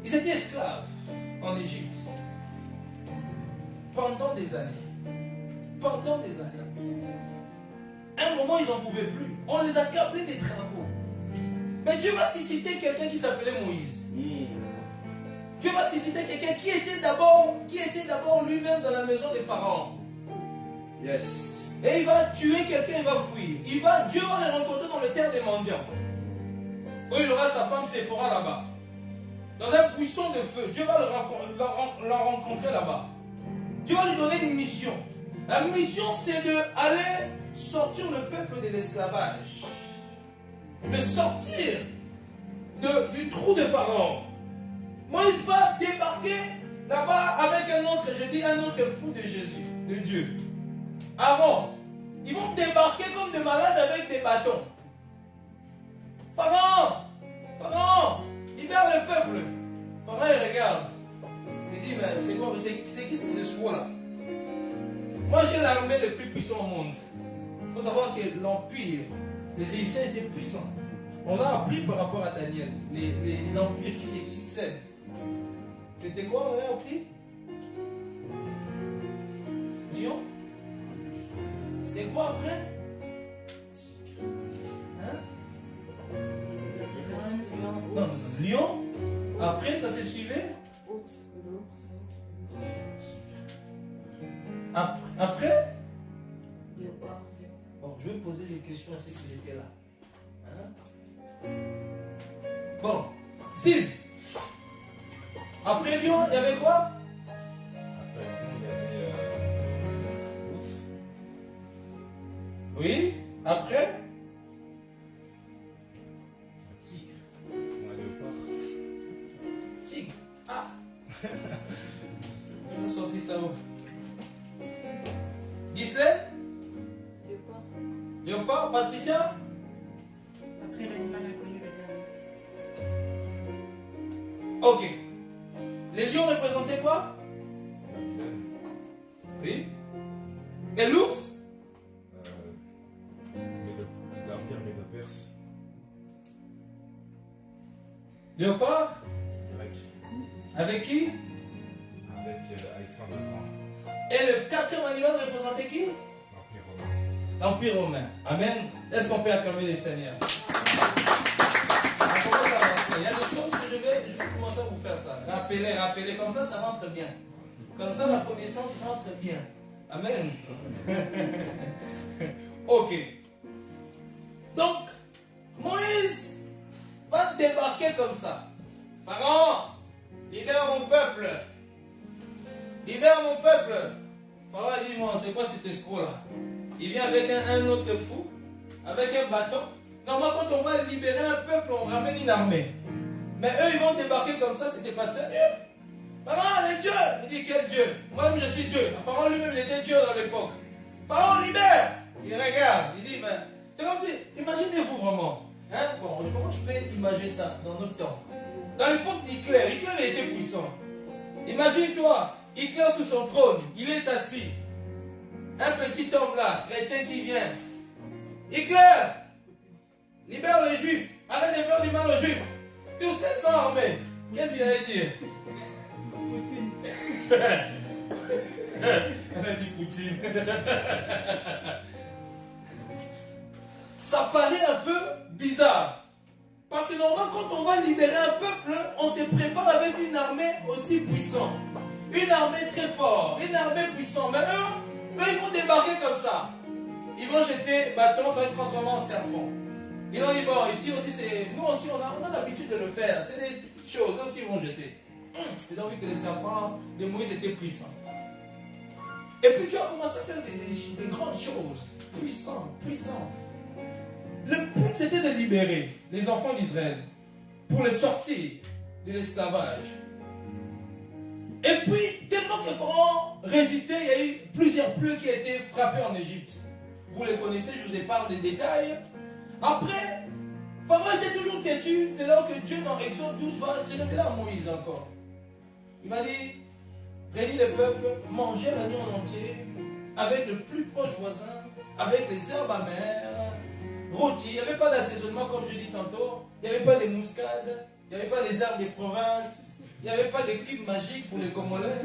Ils étaient esclaves en Égypte pendant des années. Pendant des années. À un moment, ils n'en pouvaient plus. On les a accablés des travaux. Mais Dieu va susciter quelqu'un qui s'appelait Moïse. Dieu va susciter quelqu'un qui était d'abord lui-même dans la maison des pharaons. Yes. Et il va tuer quelqu'un, il va fuir. Dieu va les rencontrer dans le terre des mendiants. Où il aura sa femme Séphora là-bas. Dans un buisson de feu. Dieu va la rencontrer là-bas. Dieu va lui donner une mission. La mission, c'est d'aller sortir le peuple de l'esclavage. De sortir du trou de Pharaon. Moïse va débarquer là-bas avec un autre fou de Jésus, de Dieu. Avant, ils vont débarquer comme des malades avec des bâtons. Pharaon, libère le peuple. Pharaon, il regarde. Il dit, mais c'est quoi, c'est qui ces escrocs-là? Moi, j'ai l'armée la plus puissante au monde. Il faut savoir que l'empire, les Égyptiens étaient puissants. On a appris par rapport à Daniel, les empires qui se succèdent. C'était quoi, on a appris? Lion? C'est quoi après? Hein? Non, lion. Après, ça s'est suivi. Après? Bon, je vais poser des questions à ceux qui étaient là. Hein? Bon, Steve. Après lion, il y avait quoi? Après, il y avait ours. Oui. Après? Un tigre. Un léopard. Tigre. Ah. Je vais sortir ça où? Ghislaine? Léopard. Patricia? Après, l'animal inconnu, le dernier. Ok. Les lions représentaient quoi? Oui. Et l'ours? L'empire Médo-Perse. Léopard? Grec. Avec qui? Avec Alexandre le Grand. Et le quatrième animal représentait qui? L'empire romain. l'Empire romain. Amen. Est-ce qu'on peut acclamer les seigneurs? On commence à rentrer. Il y a des choses que je vais commencer à vous faire ça. Rappeler, comme ça rentre bien. Comme ça, la connaissance rentre bien. Amen. Ok. Donc, Moïse va débarquer comme ça. Pharaon, libère mon peuple. Libère mon peuple. Pharaon dit, moi, c'est quoi cet escroc-là? Il vient avec un autre fou, avec un bâton. Normalement, quand on va libérer un peuple, on ramène une armée. Mais eux, ils vont débarquer comme ça, c'était pas sérieux. Pharaon, les dieux. Il dit, quel Dieu? Moi-même, je suis Dieu. Pharaon lui-même, il était Dieu dans l'époque. Pharaon, libère. Il regarde, il dit, mais c'est comme si, imaginez-vous vraiment. Hein? Bon, comment je peux imaginer ça dans notre temps? Dans l'époque d'Hitler, Hitler était puissant. Imagine-toi, Hitler sur son trône, il est assis. Un petit homme là, chrétien qui vient. Hitler, libère les juifs. Arrête de faire du mal aux juifs. Tous 700 armés. Qu'est-ce qu'il allait dire? Elle a dit Poutine. Ça paraît un peu bizarre. Parce que normalement, quand on va libérer un peuple, on se prépare avec une armée aussi puissante. Une armée très forte, une armée puissante. Mais eux, ils vont débarquer comme ça. Ils vont jeter bâton, ça va se transformer en serpent. Ils ont dit, bon, ici aussi, nous aussi, on a l'habitude de le faire. C'est des petites choses, eux aussi, ils vont jeter. Ils ont vu que les serpents de Moïse étaient puissants. Et puis tu as commencé à faire des grandes choses. Puissantes. Le but, c'était de libérer les enfants d'Israël pour les sortir de l'esclavage. Et puis, tellement que Pharaon résistait, il y a eu plusieurs plaies qui ont été frappées en Égypte. Vous les connaissez, je vous épargne des détails. Après, Pharaon était toujours têtu. C'est là que Dieu, dans Exode 12, va se révéler à Moïse encore. Il m'a dit, réunis le peuple, mangez l'agneau en entier, avec le plus proche voisin, avec les herbes amères, rôti. Il n'y avait pas d'assaisonnement, comme je dis tantôt. Il n'y avait pas de muscade. Il n'y avait pas des arbres des provinces. Il n'y avait pas de cubes magiques pour les Congolais.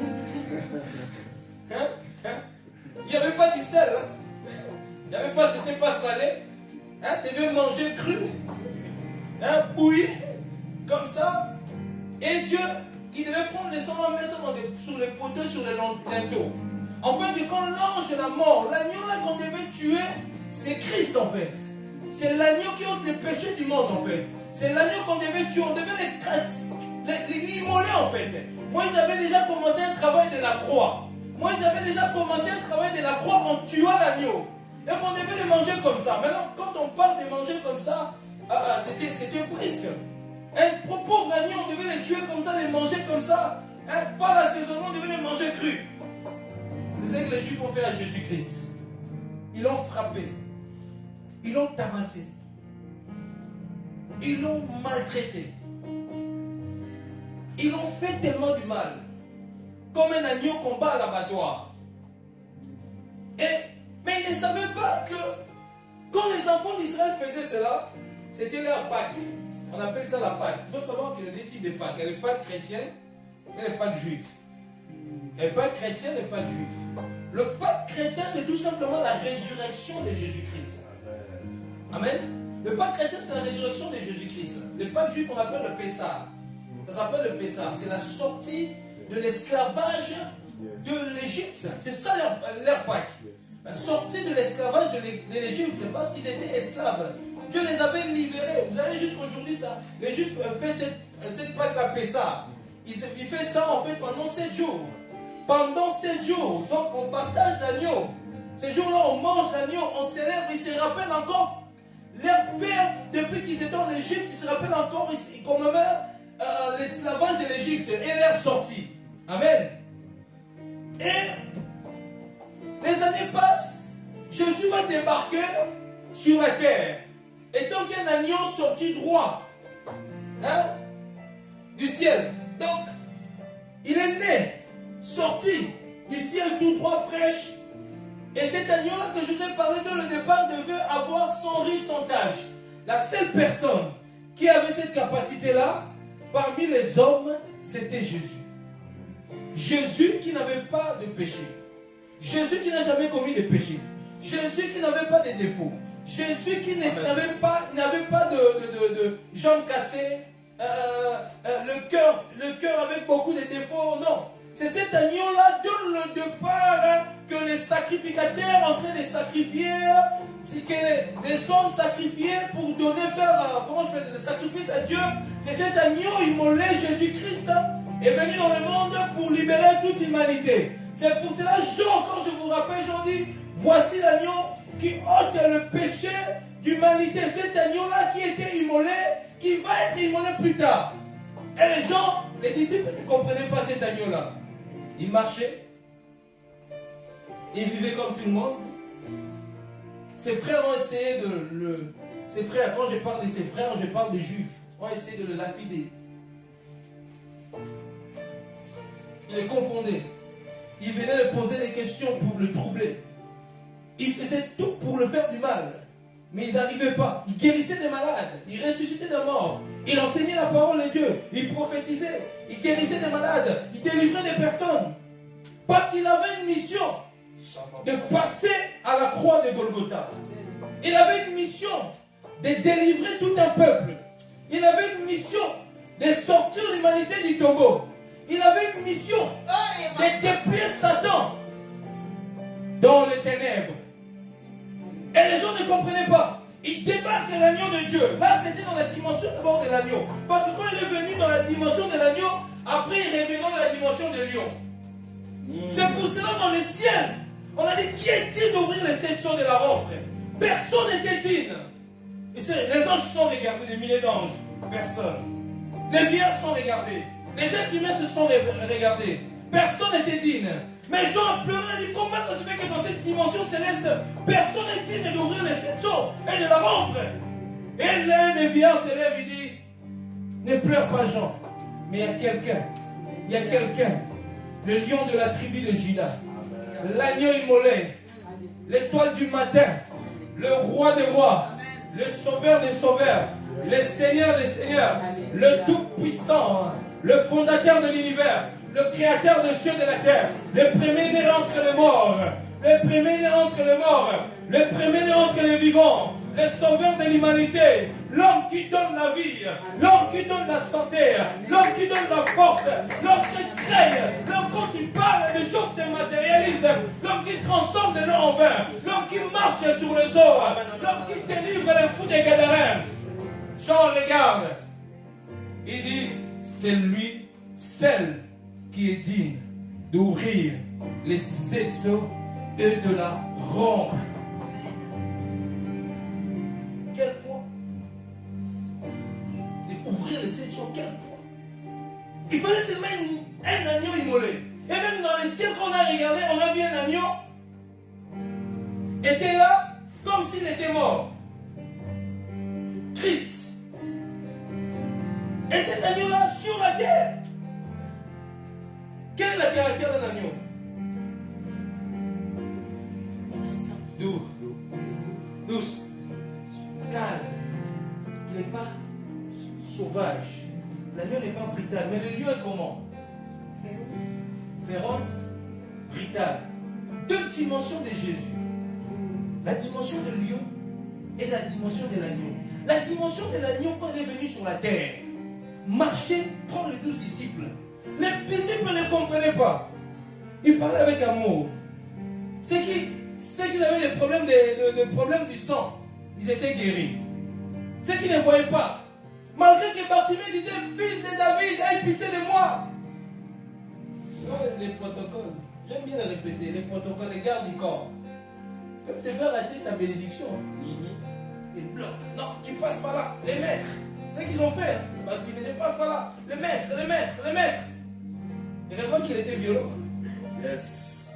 Il n'y avait pas du sel. Il n'y avait pas, c'était pas salé. Tu devais manger cru. Bouilli. Comme ça. Et Dieu, qui devait prendre les sang, mettre ça sur les poteaux, sur les linteaux. En fait, quand l'ange de la mort, l'agneau là qu'on devait tuer, c'est Christ en fait. C'est l'agneau qui ôte les péchés du monde en fait. C'est l'agneau qu'on devait tuer, on devait l'immoler en fait. Moïse avait déjà commencé un travail de la croix. Moïse avait déjà commencé un travail de la croix en tuant l'agneau. Et qu'on devait le manger comme ça. Maintenant, quand on parle de manger comme ça, c'était brisque. Un pauvre agneau, on devait les tuer comme ça, les manger comme ça. Pas l'assaisonnement, on devait les manger crus. C'est ce que les Juifs ont fait à Jésus-Christ. Ils l'ont frappé. Ils l'ont tabassé. Ils l'ont maltraité. Ils l'ont fait tellement du mal. Comme un agneau qu'on bat à l'abattoir. Mais ils ne savaient pas que quand les enfants d'Israël faisaient cela, c'était leur Pâques. On appelle ça la Pâque. Il faut savoir qu'il y a des types de Pâques. Il y a les Pâques chrétiennes et les Pâques juifs. Les Pâques chrétiennes et les Pâques juifs. Le Pâques chrétien, c'est tout simplement la résurrection de Jésus-Christ. Amen. Le Pâques chrétien, c'est la résurrection de Jésus-Christ. Le Pâques juif, on appelle le Pessah. Ça s'appelle le Pessah. C'est la sortie de l'esclavage de l'Égypte. C'est ça leur Pâques. La sortie de l'esclavage de l'Égypte, c'est parce qu'ils étaient esclaves. Dieu les avait libérés. Vous allez jusqu'aujourd'hui, ça. Les Juifs fêtent cette Pâque à Pessah. Ils fêtent ça en fait pendant 7 jours. Pendant 7 jours. Donc on partage l'agneau. Ces jours-là, on mange l'agneau, on célèbre. Ils se rappellent encore. Leur père, depuis qu'ils étaient en Égypte, ils se rappellent encore. Ils commémorent l'esclavage de l'Égypte et leur sortie. Amen. Et les années passent. Jésus va débarquer sur la terre. Et donc un agneau sorti droit du ciel. Donc, il est né, sorti du ciel tout droit, fraîche. Et cet agneau-là que je vous ai parlé dès le départ devait avoir sans ride, sans tache. La seule personne qui avait cette capacité-là, parmi les hommes, c'était Jésus. Jésus qui n'avait pas de péché. Jésus qui n'a jamais commis de péché. Jésus qui n'avait pas de défauts. Jésus qui n'avait pas de jambes cassées, le cœur avec beaucoup de défauts. Non. C'est cet agneau-là, dès le départ, que les sacrificateurs en train de sacrifier, c'est que les hommes sacrifiaient pour donner, le sacrifice à Dieu. C'est cet agneau immolé, Jésus-Christ, est venu dans le monde pour libérer toute l'humanité. C'est pour cela, Jean, quand je vous rappelle, Jean dit, voici l'agneau qui ôte le péché d'humanité. Cet agneau-là qui était immolé, qui va être immolé plus tard. Et les gens, les disciples ne comprenaient pas cet agneau-là. Ils marchaient, ils vivaient comme tout le monde. Ses frères ont essayé ses frères, quand je parle de ses frères, je parle des juifs, ont essayé de le lapider. Ils le confondaient. Ils venaient lui poser des questions pour le troubler. Ils faisaient tout pour le faire du mal. Mais ils n'arrivaient pas. Ils guérissaient des malades. Ils ressuscitaient des morts. Ils enseignaient la parole de Dieu. Ils prophétisaient. Ils guérissaient des malades. Ils délivraient des personnes. Parce qu'il avait une mission de passer à la croix de Golgotha. Il avait une mission de délivrer tout un peuple. Il avait une mission de sortir l'humanité du tombeau. Il avait une mission de déplier Satan dans les ténèbres. Et les gens ne comprenaient pas. Il débarque l'agneau de Dieu. Là, c'était dans la dimension d'abord de l'agneau. Parce que quand il est venu dans la dimension de l'agneau, après il est revenu dans la dimension de lion. C'est pour cela dans le ciel, on a dit, qui est digne d'ouvrir les sections de la rampe? Personne n'était digne. Les anges sont regardés, des milliers d'anges. Personne. Les vierges sont regardés. Les êtres humains se sont regardés. Personne n'était digne. Mais Jean a pleuré et dit, comment ça se fait que dans cette dimension céleste, personne n'est digne d'ouvrir les sections et de la rompre? Et l'un des vieillards se lève et dit, ne pleure pas Jean, mais il y a quelqu'un, le lion de la tribu de Juda, l'agneau immolé, l'étoile du matin, le roi des rois, le sauveur des sauveurs, le seigneur des seigneurs, le tout-puissant, le fondateur de l'univers, le créateur des cieux et de la terre, le premier-né entre les morts, le premier-né entre les morts, le premier-né entre les vivants, le sauveur de l'humanité, l'homme qui donne la vie, l'homme qui donne la santé, l'homme qui donne la force, l'homme qui crée, l'homme quand il parle, les choses se matérialisent, l'homme qui transforme de l'eau en vin, l'homme qui marche sur les eaux, l'homme qui délivre les fous des Gadarènes. Jean regarde, il dit, c'est lui, celle qui est digne d'ouvrir les sept seaux et de la rompre. Quel point? D'ouvrir les sept seaux, quel point? Il fallait seulement un agneau immolé. Et même dans les ciels qu'on a regardé, on a vu un agneau était là comme s'il était mort. Triste. Et cet agneau-là sur la terre. Quel est le caractère d'un agneau? Douce. Calme. Il n'est pas sauvage. L'agneau n'est pas brutal. Mais le lion est comment? Féroce, brutal. Deux dimensions de Jésus. La dimension de lion et la dimension de l'agneau. La dimension de l'agneau, quand il est venu sur la terre, marcher, prendre les 12 disciples. Les disciples ne comprenaient pas. Ils parlaient avec amour. Ceux qui avaient des problèmes du sang, ils étaient guéris. Ceux qui ne voyaient pas, malgré que Bartimée disait, fils de David, aie pitié de moi. Les protocoles, j'aime bien les répéter, les protocoles, les gardes du corps peuvent te faire rater ta bénédiction. Ils bloquent. Non, tu passes par là. Les maîtres, c'est ce qu'ils ont fait. Bartimée ne passe pas là. Les maîtres. Heureusement qu'il était violent. Yes.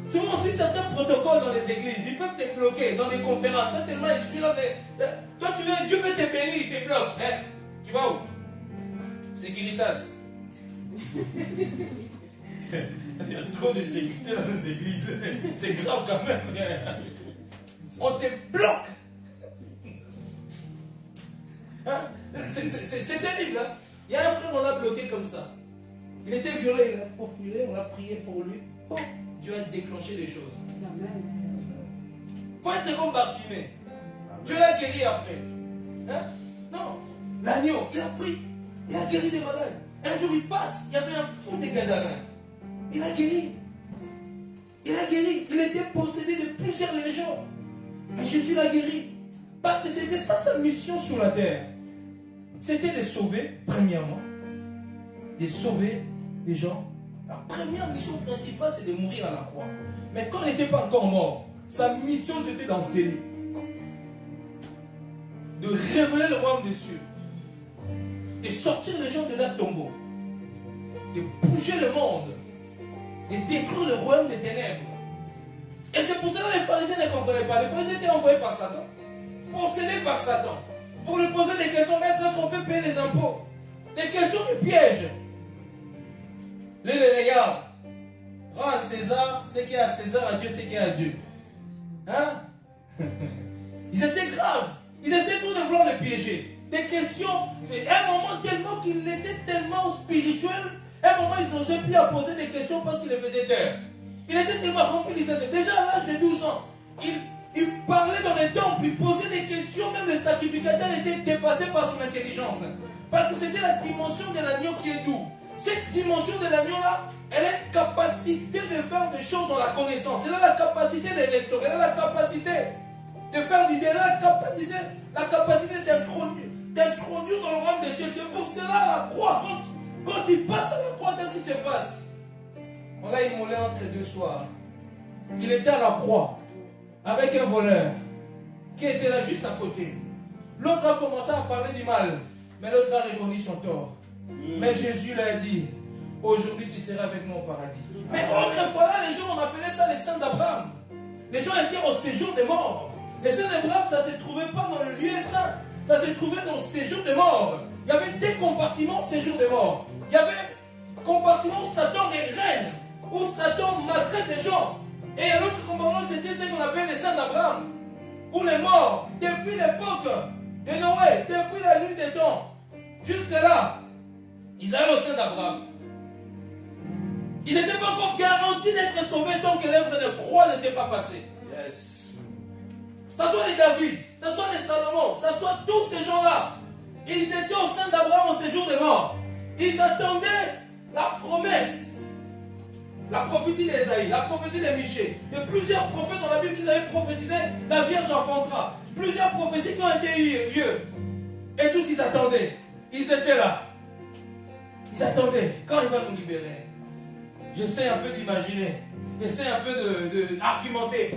Souvent aussi certains protocoles dans les églises, ils peuvent te bloquer dans des conférences. Certainement, je suis là. Toi, tu veux, Dieu veut te bénir, il te bloque. Hein? Tu vas où? Sécuritas. Il y a trop de sécurité dans les églises. C'est grave quand même. On te bloque. Hein? C'est terrible. Hein? Il y a un frère, on l'a bloqué comme ça. Il était violé, il a profilé, on a prié pour lui. Oh, Dieu a déclenché des choses. Il faut être comme Bartimée. Dieu l'a guéri après. Hein? Non. L'agneau, il a pris. Il a guéri des malades. Un jour, il passe. Il y avait un fou des Gadarins. Il a guéri. Il a guéri. Il était possédé de plusieurs légions. Mais Jésus l'a guéri. Parce que c'était ça sa mission sur la terre. C'était de sauver, premièrement, de sauver les gens. La première mission principale, c'est de mourir à la croix. Mais quand il n'était pas encore mort, sa mission, c'était d'enseigner. De révéler le royaume des cieux. De sortir les gens de leur tombeau. De bouger le monde. De détruire le royaume des ténèbres. Et c'est pour cela que les pharisiens ne comprenaient pas. Les pharisiens étaient envoyés par Satan. Possédés par Satan. Pour lui poser des questions, maître, est-ce qu'on peut payer les impôts? Des questions du piège. Les regarde. Rends à César ce qui est à César, à Dieu ce qui est à Dieu. Hein? Ils étaient graves. Ils essaient tout de vouloir le piéger. Des questions. Et à un moment tellement qu'il était tellement spirituel, à un moment ils n'osaient plus à poser des questions parce qu'il les faisait taire. Il était tellement rempli, déjà à l'âge de 12 ans, il parlait dans les temples, il posait des questions, même le sacrificateur était dépassé par son intelligence. Parce que c'était la dimension de l'agneau qui est doux. Cette dimension de l'agneau-là, elle a une capacité de faire des choses dans la connaissance. Elle a la capacité de restaurer, elle a la capacité de faire du bien, elle a la capacité d'introduire dans le royaume des cieux. C'est pour cela la croix, quand il passe à la croix, qu'est-ce qui se passe? On l'a immolé entre deux soirs. Il était à la croix avec un voleur qui était là juste à côté. L'autre a commencé à parler du mal, mais l'autre a reconnu son tort. Mais Jésus lui a dit, aujourd'hui tu seras avec nous au paradis. Mais autrefois là, les gens on appelait ça les saints d'Abraham. Les gens étaient au séjour des morts. Les saints d'Abraham, ça ne se trouvait pas dans le lieu saint, ça se trouvait dans le séjour des morts. Il y avait des compartiments au séjour des morts. Il y avait un compartiment où Satan règne, où Satan maltraite les gens. Et l'autre compartiment, c'était ce qu'on appelle les saints d'Abraham, où les morts, depuis l'époque de Noé, depuis la nuit des temps, jusque là, ils allaient au sein d'Abraham. Ils n'étaient pas encore garantis d'être sauvés tant que l'œuvre de croix n'était pas passée. Yes. Ça soit les David, ça soit les Salomon, ça soit tous ces gens-là. Ils étaient au sein d'Abraham au séjour des morts. Ils attendaient la promesse, la prophétie d'Ésaïe, la prophétie de Michée. Il y a plusieurs prophètes dans la Bible qui avaient prophétisé la Vierge enfantera. Plusieurs prophéties qui ont été eues lieu. Et tous ils attendaient. Ils étaient là. Ils attendaient. Quand il va nous libérer? J'essaie un peu d'imaginer. J'essaie un peu d'argumenter.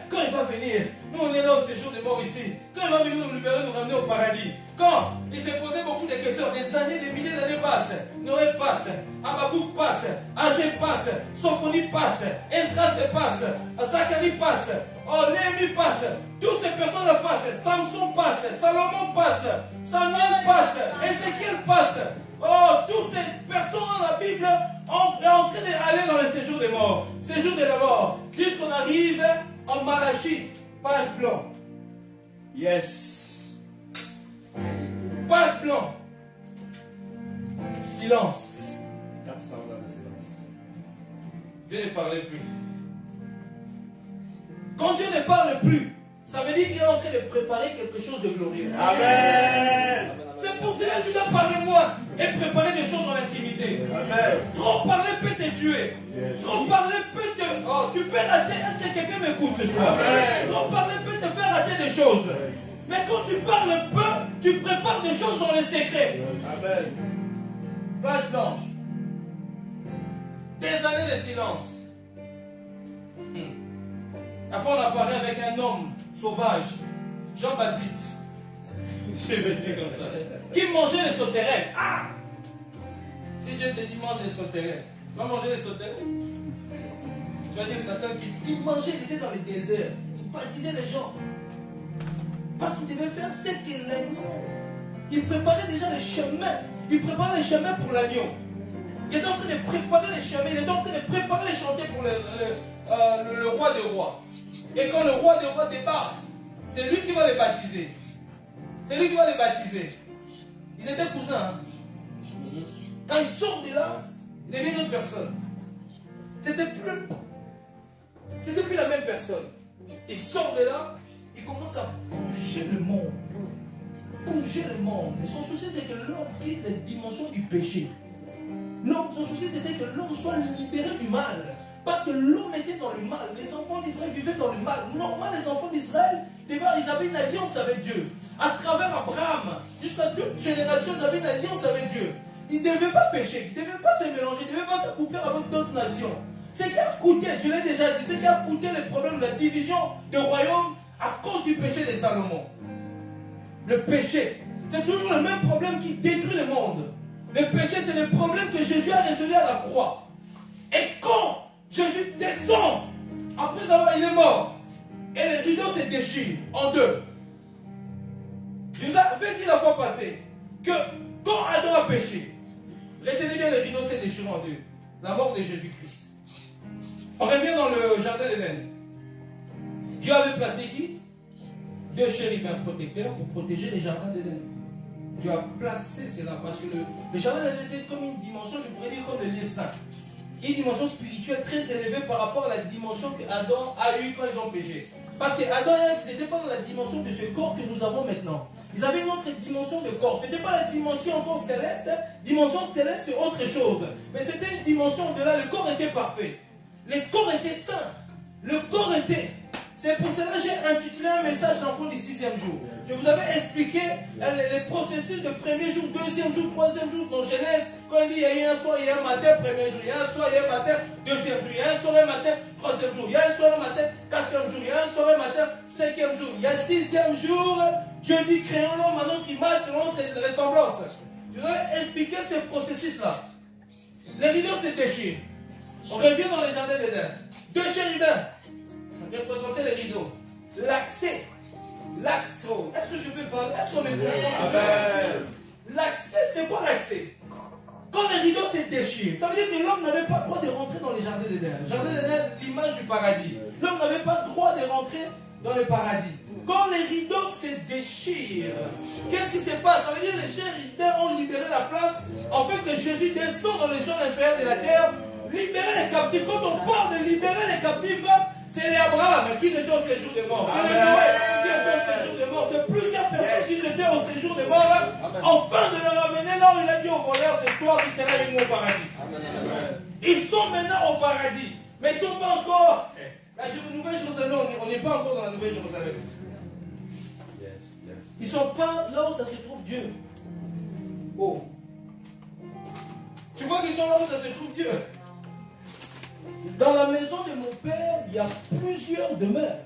Quand il va venir? Nous on est là au séjour des morts ici. Quand il va venir nous libérer, nous ramener au paradis? Quand? Il s'est posé beaucoup de questions. Des années, des milliers d'années passent. Noé passe. Habakkuk passe. Agé passe. Sophonie passe. Esdras se passe. Zacharie passe. Néhémie passe. Toutes ces personnes passent. Samson passe. Salomon passe. Samuel passe. Ézéchiel passe. Oh, toutes ces personnes dans la Bible sont en train d'aller dans le séjour des morts. Séjour des morts. Jusqu'on arrive en Malachie. Page blanc. Yes. Page blanc. Silence. 400 ans de silence. Dieu ne parlait plus. Quand Dieu ne parle plus, ça veut dire qu'il est en train de préparer quelque chose de glorieux. Amen. C'est pour cela que tu dois parler moins et préparer des choses dans l'intimité. Amen. Trop parler peut te tuer. Trop parler peut te... Oh, tu peux rater. Est-ce que quelqu'un m'écoute ce soir? Amen. Trop parler peut te faire rater des choses. Mais quand tu parles peu, tu prépares des choses dans le secret. Amen. Page blanche. Des années de silence. Après on apparaît avec un homme sauvage, Jean-Baptiste. Je vais dire comme ça. Qui mangeait les sauterelles. Ah! Si Dieu te dit mange les sauterelles, tu vas manger les sauterelles. Tu vas dire Satan qui mangeait, il était dans les déserts. Il baptisait les gens. Parce qu'il devait faire ce que l'agneau. Il préparait déjà les chemins. Il préparait les chemins pour l'agneau. Il était en train de préparer les chemins. Il était en train de préparer les chantiers pour le roi des rois. Et quand le roi des rois débarque, c'est lui qui va les baptiser. C'est lui qui va les baptiser. Ils étaient cousins. Hein? Quand ils sortent de là, ils deviennent une autre personne. C'était plus la même personne. Il sort de là, il commence à bouger le monde. Bouger le monde. Et son souci, c'est que l'homme quitte les dimensions du péché. Son souci, c'était que l'homme soit libéré du mal. Parce que l'homme était dans le mal. Les enfants d'Israël vivaient dans le mal. Normalement, les enfants d'Israël, ils avaient une alliance avec Dieu. À travers Abraham, jusqu'à 2 générations, ils avaient une alliance avec Dieu. Ils ne devaient pas pécher, ils ne devaient pas se mélanger, ils ne devaient pas s'accoupler avec d'autres nations. Ce qui a coûté, je l'ai déjà dit, ce qui a coûté les problèmes de la division de royaume à cause du péché de Salomon. Le péché, c'est toujours le même problème qui détruit le monde. Le péché, c'est le problème que Jésus a résolu à la croix. Et quand Jésus descend, après avoir, il est mort, et le rideau se déchire en deux. Je vous avais dit la fois passée que quand Adam a péché, retenez bien, le rideau s'est déchiré en deux. La mort de Jésus-Christ. On revient dans le jardin d'Éden. Dieu avait placé qui? 2 chérubins protecteurs pour protéger les jardins d'Éden. Dieu a placé cela parce que le jardin d'Éden était comme une dimension, je pourrais dire comme le lieu saint. Une dimension spirituelle très élevée par rapport à la dimension que Adam a eue quand ils ont péché. Parce que Adam et Ève, ils n'étaient pas dans la dimension de ce corps que nous avons maintenant. Ils avaient une autre dimension de corps. Ce n'était pas la dimension encore céleste. Dimension céleste, c'est autre chose. Mais c'était une dimension au-delà. Le corps était parfait. Le corps était saint. Le corps était. C'est pour cela que j'ai intitulé un message d'enfant du 6e jour. Je vous avais expliqué les processus de premier jour, 2e jour, 3e jour dans Genèse. Quand il dit il y a eu un soir, il y a un matin, premier jour. Il y a un soir, il y a un matin, 2e jour. Il y a un soir, un matin, 3e jour. Il y a un soir, un matin, 4e jour. Il y a un soir, un matin, 5e jour. Il y a 6e jour. Dieu dit créons l'homme à notre image selon notre ressemblance. Je vais expliquer ce processus-là. Les rideaux se déchirent. On revient dans les jardins d'Éden. 2 chérubins représentaient les rideaux. L'accès. L'accès. Est-ce que je peux parler? Est-ce qu'on me comprend? L'accès, c'est quoi l'accès? Quand les rideaux se déchirent, ça veut dire que l'homme n'avait pas le droit de rentrer dans les jardins d'Éden. Le jardin d'Éden, l'image du paradis. L'homme n'avait pas le droit de rentrer dans le paradis. Quand les rideaux se déchirent, qu'est-ce qui se passe? Ça veut dire que les chérubins ont libéré la place en fait que Jésus descend dans les champs inférieurs de la terre, libérer les captifs. Quand on parle de libérer les captifs, c'est les Abraham qui étaient au séjour des morts. C'est les Noé qui étaient au séjour des morts. C'est plusieurs personnes qui étaient au séjour des morts. Enfin de les ramener là où il a dit au voleur ce soir, il sera avec nous au paradis. Ils sont maintenant au paradis, mais ils ne sont pas encore. La Nouvelle Jérusalem, on n'est pas encore dans la Nouvelle Jérusalem. Ils ne sont pas là où ça se trouve Dieu. Oh. Tu vois qu'ils sont là où ça se trouve Dieu. Dans la maison de mon père, il y a plusieurs demeures.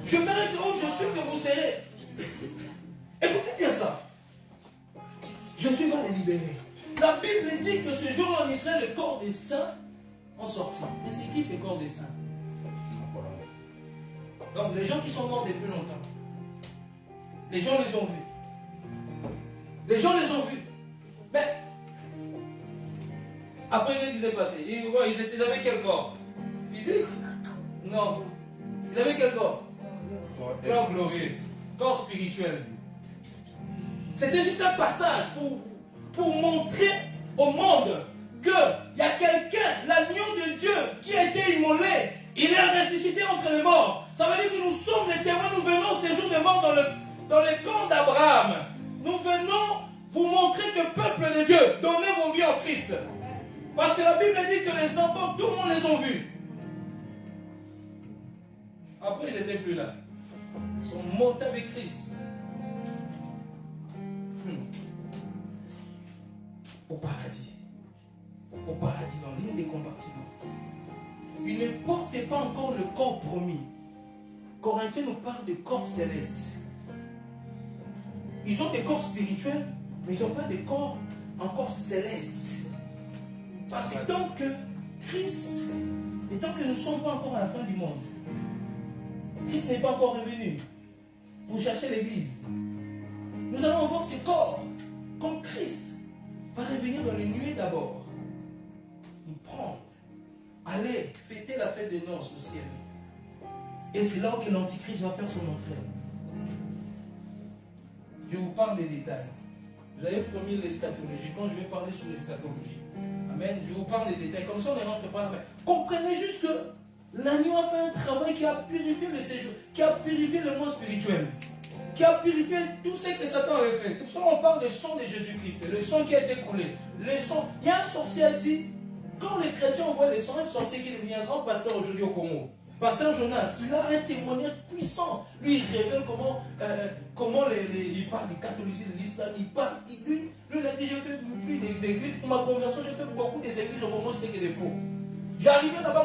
Je mérite où je suis que vous serez. Écoutez bien ça. Je suis mal libéré. La Bible dit que ce jour-là en Israël, le corps des saints en sortit. Et c'est qui ce corps des saints? Donc les gens qui sont morts depuis longtemps. Les gens les ont vus. Les gens les ont vus. Mais après, qu'est-ce qui s'est passé? Ils avaient quel corps? Physique? Non. Ils avaient quel corps? Corps glorieux. Corps spirituel. C'était juste un passage pour montrer au monde qu'il y a quelqu'un, l'agneau de Dieu, qui a été immolé. Il est ressuscité entre les morts. Ça veut dire que nous sommes les témoins. Nous venons au séjour des morts dans le camp d'Abraham. Nous venons vous montrer que peuple de Dieu, donnez vos vies en Christ. Parce que la Bible dit que les enfants, tout le monde les a vus. Après, ils n'étaient plus là. Ils sont montés avec Christ. Au paradis. Au paradis, dans l'une des compartiments. Ils ne portaient pas encore le corps promis. Corinthiens nous parle de corps célestes. Ils ont des corps spirituels, mais ils n'ont pas de corps encore célestes. Parce que tant que Christ, et tant que nous ne sommes pas encore à la fin du monde, Christ n'est pas encore revenu pour chercher l'église. Nous allons avoir ce corps. Quand Christ va revenir dans les nuées d'abord, nous prendre, aller fêter la fête des noces au ciel. Et c'est là que l'Antichrist va faire son entrée. Je vous parle des détails. Vous avez promis l'eschatologie. Quand je vais parler sur l'eschatologie, amen, je vous parle des détails. Comme ça, on ne rentre pas là. Comprenez juste que L'agneau a fait un travail qui a purifié le séjour, qui a purifié le monde spirituel, qui a purifié tout ce que Satan avait fait. C'est pour ça qu'on parle du sang de Jésus-Christ, le sang qui a été coulé. Le sang. Il y a un sorcier a dit, quand les chrétiens voient le sang, un sorcier qui devient un grand pasteur aujourd'hui au Congo, Pasteur Jonas, il a un témoignage puissant. Lui, il révèle comment il parle du catholicisme, de l'islam, il parle. Lui, il a dit, j'ai fait plus des églises. Pour ma conversion, j'ai fait beaucoup des églises au Congo, c'était que des faux. J'arrivais là-bas,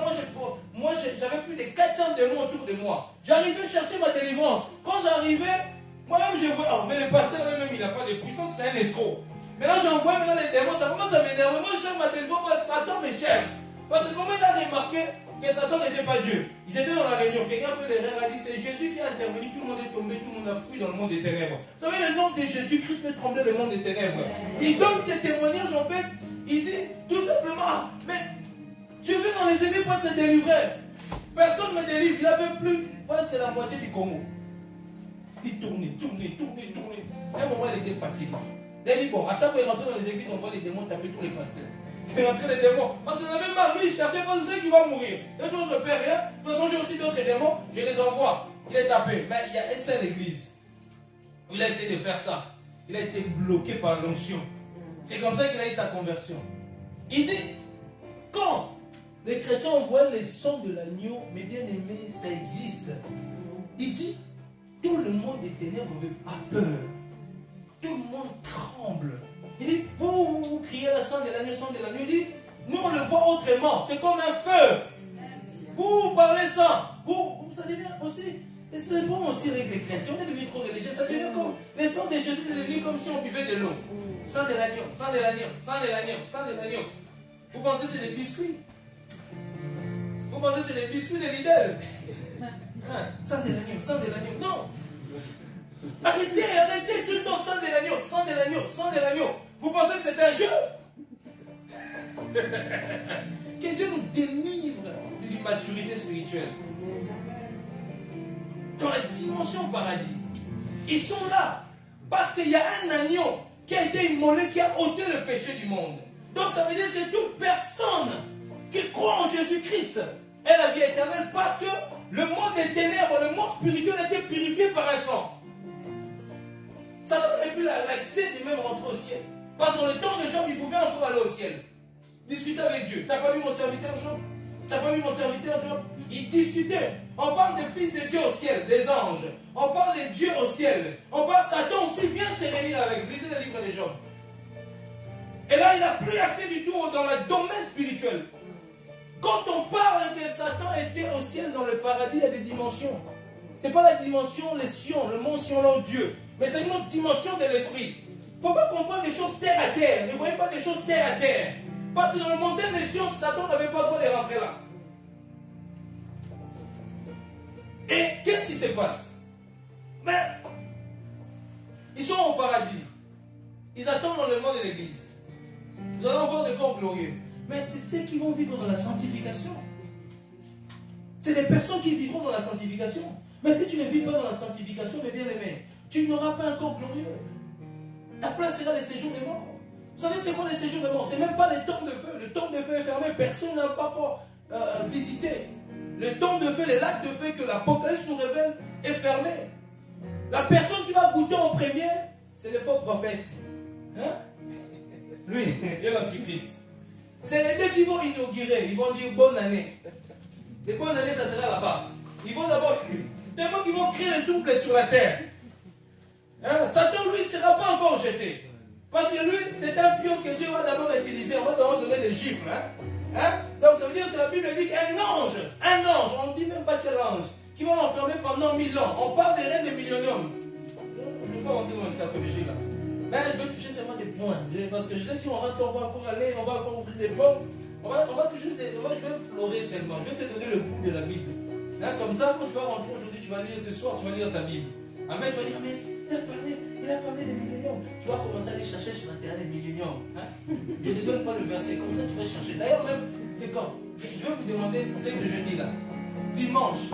moi j'avais plus de 400 démons autour de moi. J'arrivais chercher ma délivrance. Quand j'arrivais, moi-même je vois, mais le pasteur lui-même, il n'a pas de puissance, c'est un escroc. Maintenant j'envoie les démons, ça commence à m'énerver. Moi je cherche ma délivrance, Satan me cherche. Parce que comment il a remarqué que Satan n'était pas Dieu. Ils étaient dans la réunion, quelqu'un fait l'erreur, a dit c'est Jésus qui a intervenu, tout le monde est tombé, tout le monde a fui dans le monde des ténèbres. Vous savez, le nom de Jésus-Christ fait trembler le monde des ténèbres. Il donne ses témoignages en fait, il dit tout simplement, mais je vais dans les églises pour te délivrer. Personne ne me délivre. Il a fait plus presque la moitié du Congo. Il tournait. À un moment, il était fatigué. Il a dit, bon, à chaque fois qu'il rentrait dans les églises, on voit les démons taper tous les pasteurs. Il rentrait les démons. Parce qu'il n'avait pas, lui, il cherchait pas ceux qui vont mourir. Et toi, je ne fais rien. De toute façon, j'ai aussi d'autres démons. Je les envoie. Il est tapé. Mais il y a une seule église. Il a essayé de faire ça. Il a été bloqué par l'onction. C'est comme ça qu'il a eu sa conversion. Il dit, quand les chrétiens voient les sons de l'agneau, mes bien-aimés, ça existe. Il dit, tout le monde des ténèbres a peur. Tout le monde tremble. Il dit, vous criez la sang de l'agneau, sang de l'agneau. Il dit, nous on le voit autrement. C'est comme un feu. Vous parlez ça. Ça devient aussi. Et c'est bon aussi avec les chrétiens. On est devenu trop religieux. Ça devient comme, le sang de Jésus est devenu comme si on buvait de l'eau. Sang de l'agneau, sang de l'agneau, sang de l'agneau, sang de l'agneau. Vous pensez que c'est des biscuits? Vous pensez que c'est les biscuits de Lidl? Sang de l'agneau, non! Arrêtez tout le temps, sang de l'agneau. Vous pensez que c'est un jeu? Que Dieu nous délivre de l'immaturité spirituelle. Dans la dimension paradis, ils sont là parce qu'il y a un agneau qui a été immolé, qui a ôté le péché du monde. Donc ça veut dire que toute personne qui croit en Jésus-Christ est la vie éternelle parce que le monde des ténèbres, le monde spirituel a été purifié par un sang. Ça n'aurait plus l'accès de même rentrer au ciel. Parce que dans le temps de Job, il pouvait encore aller au ciel. Discuter avec Dieu. T'as pas vu mon serviteur Job? Il discutait. On parle des fils de Dieu au ciel, des anges. On parle de Dieu au ciel. On parle de Satan aussi, bien se réunir avec lui. Lisez le livre de Job. Et là, il n'a plus accès du tout dans le domaine spirituel. Quand on parle que Satan était au ciel dans le paradis, il y a des dimensions. Ce n'est pas la dimension, les sions, le mont Sion, là, Dieu. Mais c'est une autre dimension de l'esprit. Il ne faut pas comprendre les choses terre à terre. Ne voyez pas les choses terre à terre. Parce que dans le montagne des Sion, Satan n'avait pas le droit de rentrer là. Et qu'est-ce qui se passe? Mais ils sont au paradis. Ils attendent l'enlèvement de l'église. Nous allons voir des corps glorieux. Mais c'est ceux qui vont vivre dans la sanctification. C'est les personnes qui vivront dans la sanctification. Mais si tu ne vis pas dans la sanctification, mes bien-aimés, tu n'auras pas un corps glorieux. Ta place sera les séjours des morts. Vous savez, c'est quoi les séjours des morts? C'est même pas les tombes de feu. Le tombe de feu est fermé. Personne n'a pas encore visité. Le tombe de feu, les lacs de feu que l'Apocalypse nous révèle est fermé. La personne qui va goûter en premier, c'est le faux prophète. Hein? Lui, et l'Antichrist. C'est les deux qui vont inaugurer. Ils vont dire bonne année. Les bonnes années, ça sera là-bas. Ils vont d'abord, tellement qu'ils vont créer le trouble sur la terre. Hein? Satan, lui, ne sera pas encore jeté. Parce que lui, c'est un pion que Dieu va d'abord utiliser. On va d'abord donner des gifles. Hein? Donc ça veut dire que la Bible dit qu'un ange, on ne dit même pas quel ange, qui va l'enfermer pendant 1000 ans. On parle des reines de millénium. Je ne vais pas rentrer dans l'escatologie là. Mais je veux toucher seulement des points. Parce que je sais que si on rentre, on va encore aller, on va encore ouvrir des portes. On va toucher, je vais florer seulement. Je vais te donner le goût de la Bible. Hein? Comme ça, quand tu vas rentrer aujourd'hui, tu vas lire ce soir, tu vas lire ta Bible. Amen, tu vas dire, mais il a parlé des milléniums. Tu vas commencer à aller chercher sur Internet les milléniums. Hein? Je ne te donne pas le verset, comme ça tu vas chercher. D'ailleurs, même, c'est quand je vais vous demander ce que je dis là. Dimanche,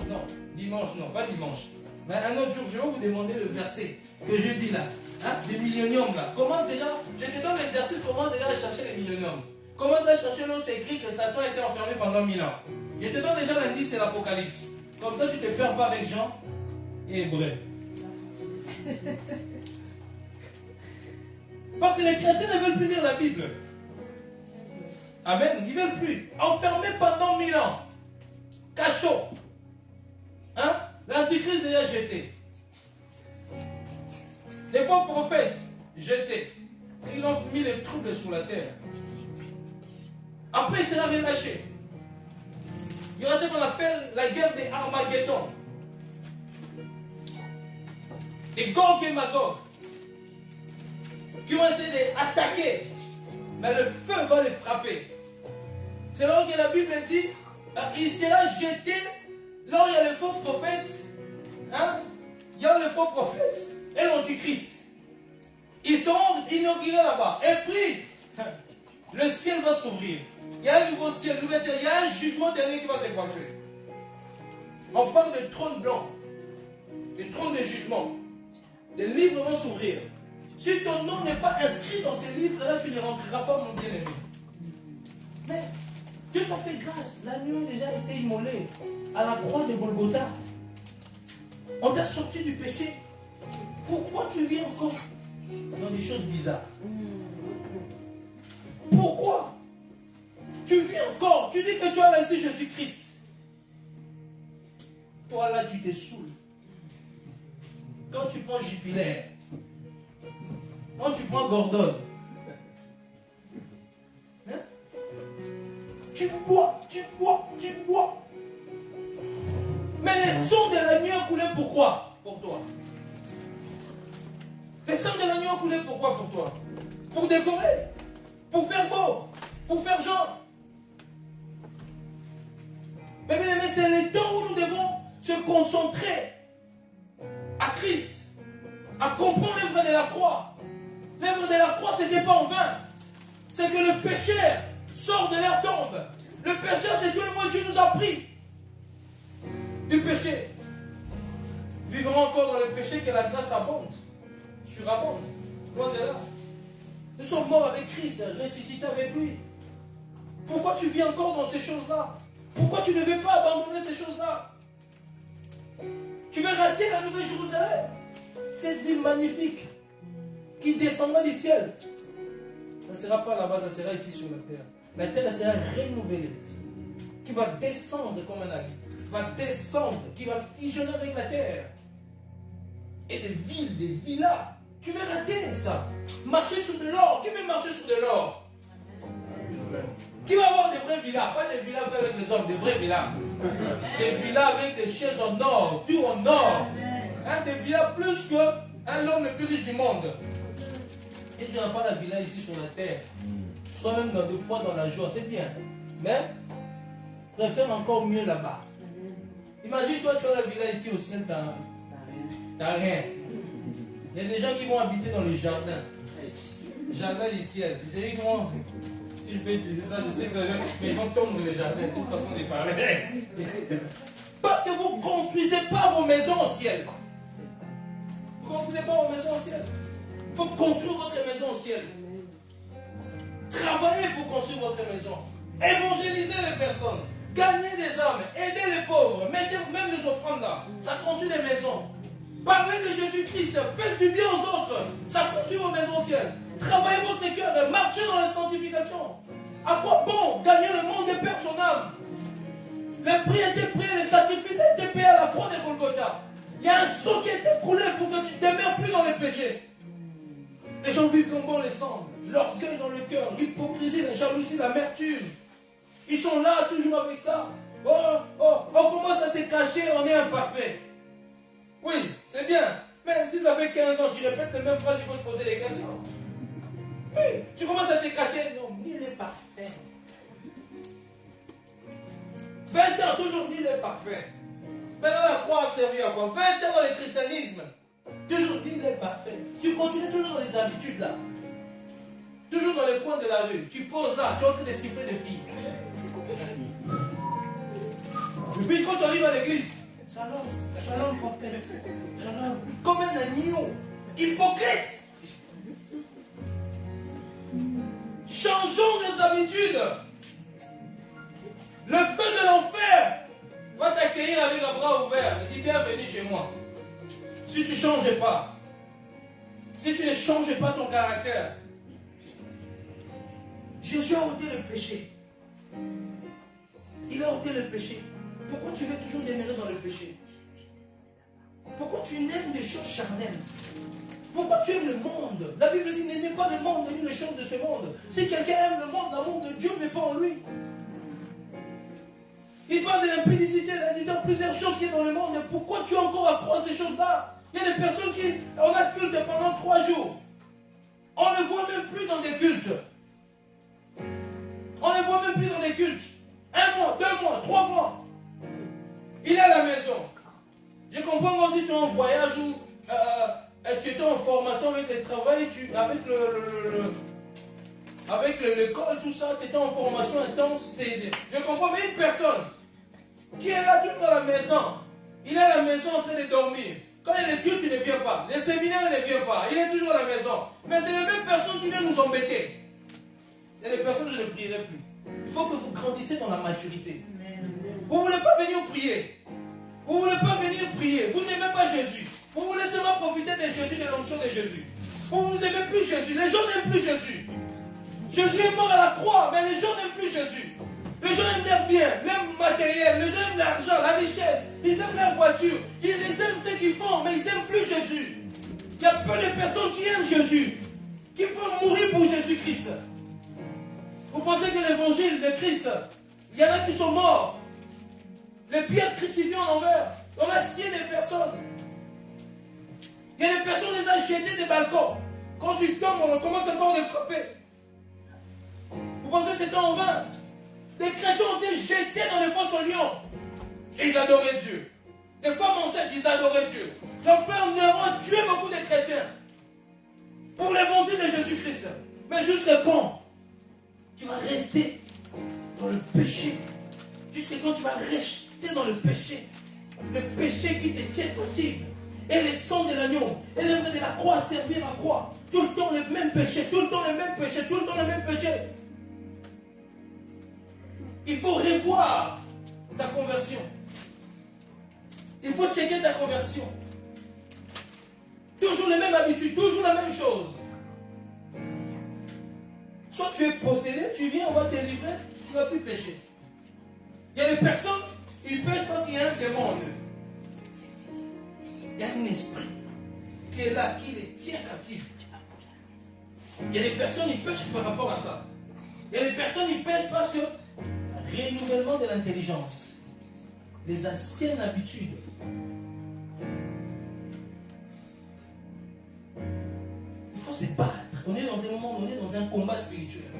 non, pas dimanche. Mais un autre jour, je vais vous demander le verset que je dis là. Hein? Des milléniums là. Commence déjà, je te donne l'exercice, commence déjà à chercher les milléniums. Commence à chercher là où c'est écrit que Satan a été enfermé pendant 1000 ans. Je te donne déjà l'indice, c'est l'Apocalypse. Comme ça, tu ne te perds pas avec Jean et Hébreu. Parce que les chrétiens ne veulent plus lire la Bible. Amen. Ils ne veulent plus. Enfermés pendant 1000 ans. Cachot. Hein? L'Antichrist déjà jeté. Les faux prophètes jetés. Ils ont mis les troubles sur la terre. Après, il sera relâché. Il y aura ce qu'on appelle la guerre des Armageddon. Et Gog et Magog. Qui vont essayer d'attaquer. Mais le feu va les frapper. C'est là que la Bible dit, il sera jeté là où il y a le faux prophète. Hein? Il y a le faux prophète et l'antichrist. Ils seront inaugurés là-bas. Et puis, le ciel va s'ouvrir. Il y a un nouveau ciel, il y a un jugement dernier qui va se passer. On parle de trône blanc, de trône de jugement. Les livres vont s'ouvrir. Si ton nom n'est pas inscrit dans ces livres-là, tu ne rentreras pas, mon bien-aimé. Mais Dieu t'a fait grâce. L'agneau a déjà été immolé à la croix de Golgotha. On t'a sorti du péché. Pourquoi tu vis encore dans des choses bizarres? Pourquoi tu vis encore? Tu dis que tu as laissé Jésus-Christ. Toi là, tu te saoules. Quand tu prends Jupiler, quand tu prends Gordon, hein? Tu bois. Mais les sangs de l'agneau coulaient pourquoi? Pour toi. Les sangs de l'agneau coulaient pourquoi pour toi? Pour décorer, pour faire beau, pour faire genre. Mais c'est le temps où nous devons se concentrer à Christ, à comprendre l'œuvre de la croix. L'œuvre de la croix, ce n'était pas en vain. C'est que le pécheur sort de leur tombe. Le pécheur, c'est toi et moi, Dieu nous a pris du péché. Vivons encore dans le péché que la grâce abonde, surabonde. Loin de là. Nous sommes morts avec Christ, ressuscités avec lui. Pourquoi tu vis encore dans ces choses-là? Pourquoi tu ne veux pas abandonner ces choses-là? Tu veux rater la Nouvelle Jérusalem, cette ville magnifique qui descendra du ciel. Ça ne sera pas là-bas, ça sera ici sur la terre. La terre elle sera renouvelée, qui va descendre comme un habit, qui va descendre, qui va fusionner avec la terre. Et des villes, des villas. Tu veux rater ça? Marcher sur de l'or. Qui veut marcher sur de l'or? Qui va avoir des vraies villas? Pas des villas avec les hommes, des vraies villas. Des villas avec des chaises en or, tout en or. Hein, des villas plus que l'homme le plus riche du monde. Et tu n'as pas la villa ici sur la terre. Sois même dans deux fois dans la joie, c'est bien. Mais préfère encore mieux là-bas. Imagine-toi, tu as la villa ici au ciel, t'as rien. Il y a des gens qui vont habiter dans les jardins. Jardin du ciel. Vous savez comment, si je peux utiliser ça, je sais que ça va, mais ils vont tomber dans les jardins, c'est une façon de parler. Parce que vous ne construisez pas vos maisons au ciel. Vous ne construisez pas vos maisons au ciel. Il faut construire votre maison au ciel. Travaillez pour construire votre maison. Évangélisez les personnes. Gagnez des âmes. Aidez les pauvres. Mettez même les offrandes là. Ça construit des maisons. Parlez de Jésus-Christ. Faites du bien aux autres. Ça construit vos maisons au ciel. Travaillez votre cœur et marchez dans la sanctification. À quoi bon gagner le monde et perdre son âme? Le prix était payé, les sacrifices étaient payés à la croix de Golgotha. Il y a un sang qui a été coulé pour que tu ne demeures plus dans les péchés. Les gens vivent comme bon les semble. L'orgueil dans le cœur, l'hypocrisie, la jalousie, l'amertume. Ils sont là toujours avec ça. On commence à se cacher, on est imparfait. Oui, c'est bien. Mais si ça fait 15 ans, tu répètes les mêmes phrases, il faut se poser des questions. Oui, tu commences à te cacher. Non, nul n'est parfait. 20 ans, toujours nul n'est parfait. Maintenant, la croix a servi à quoi? 20 ans dans le christianisme. Toujours nul n'est parfait. Tu continues toujours dans les habitudes là. Toujours dans les coins de la rue. Tu poses là, tu es en train de siffler des filles. Et puis quand tu arrives à l'église, shalom, shalom, prophète, shalom. Comme un agneau, hypocrite. Changeons nos habitudes. Le feu de l'enfer va t'accueillir avec un bras ouvert. Il dit bienvenue chez moi. Si tu ne changes pas, si tu ne changes pas ton caractère, Jésus a ôté le péché. Il a ôté le péché. Pourquoi tu veux toujours demeurer dans le péché? Pourquoi tu aimes des choses charnelles? Pourquoi tu aimes le monde? La Bible dit n'aimez pas le monde ni les choses de ce monde. Si quelqu'un aime le monde, l'amour de Dieu n'est pas en lui. Il parle de l'impudicité, de plusieurs choses qui sont dans le monde. Et pourquoi tu as encore à croire ces choses-là? Il y a des personnes qui, on a culte pendant 3 jours. On ne voit même plus dans des cultes. On ne voit même plus dans des cultes. 1 mois, 2 mois, 3 mois. Il est à la maison. Je comprends aussi que tu es en voyage ou tu étais en formation avec le travail, avec l'école, tout ça, tu étais en formation intense. Je comprends, mais une personne qui est là toujours à la maison, il est à la maison en train de dormir. Quand il y a les cultes, tu ne viens pas. Les séminaires, il ne vient pas. Il est toujours à la maison. Mais c'est les mêmes personnes qui viennent nous embêter. Il y a des personnes que je ne prierai plus. Il faut que vous grandissiez dans la maturité. Vous ne voulez pas venir prier. Vous ne voulez pas venir prier. Vous n'aimez pas Jésus. Vous voulez seulement profiter de Jésus, de l'onction de Jésus. Vous n'aimez plus Jésus. Les gens n'aiment plus Jésus. Jésus est mort à la croix, mais les gens n'aiment plus Jésus. Les gens aiment leurs biens, même matériel. Les gens aiment l'argent, la richesse. Ils aiment leur voiture. Ils aiment ce qu'ils font, mais ils n'aiment plus Jésus. Il y a peu de personnes qui aiment Jésus, qui peuvent mourir pour Jésus-Christ. Vous pensez que l'évangile de Christ, il y en a qui sont morts. Les pierres crucifiées en envers. On a scié des personnes. Il y a des personnes qui les ont jetées des balcons. Quand tu tombes, on commence encore à les frapper. Vous pensez que c'était en vain? Des chrétiens ont été jetés dans les fosses aux lions. Et ils adoraient Dieu. Des femmes enceintes, ils adoraient Dieu. L'empereur Néron a tué beaucoup de chrétiens pour l'évangile de Jésus-Christ. Mais jusqu'à quand tu vas rester dans le péché? Jusqu'à quand tu vas rester dans le péché? Le péché qui te tient captif. Et le sang de l'agneau. Et l'œuvre de la croix, servir la croix. Tout le temps le même péché, tout le temps le même péché, tout le temps le même péché. Il faut revoir ta conversion. Il faut checker ta conversion. Toujours les mêmes habitudes, toujours la même chose. Soit tu es possédé, tu viens, on va te délivrer, tu ne vas plus pécher. Il y a des personnes, ils pêchent parce qu'il y a un démon en eux. Il y a un esprit qui est là, qui les tient captifs. Il y a des personnes, ils pêchent par rapport à ça. Il y a des personnes, ils pêchent parce que renouvellement de l'intelligence, les anciennes habitudes. Il faut se battre. On est dans un moment, on est dans un combat spirituel.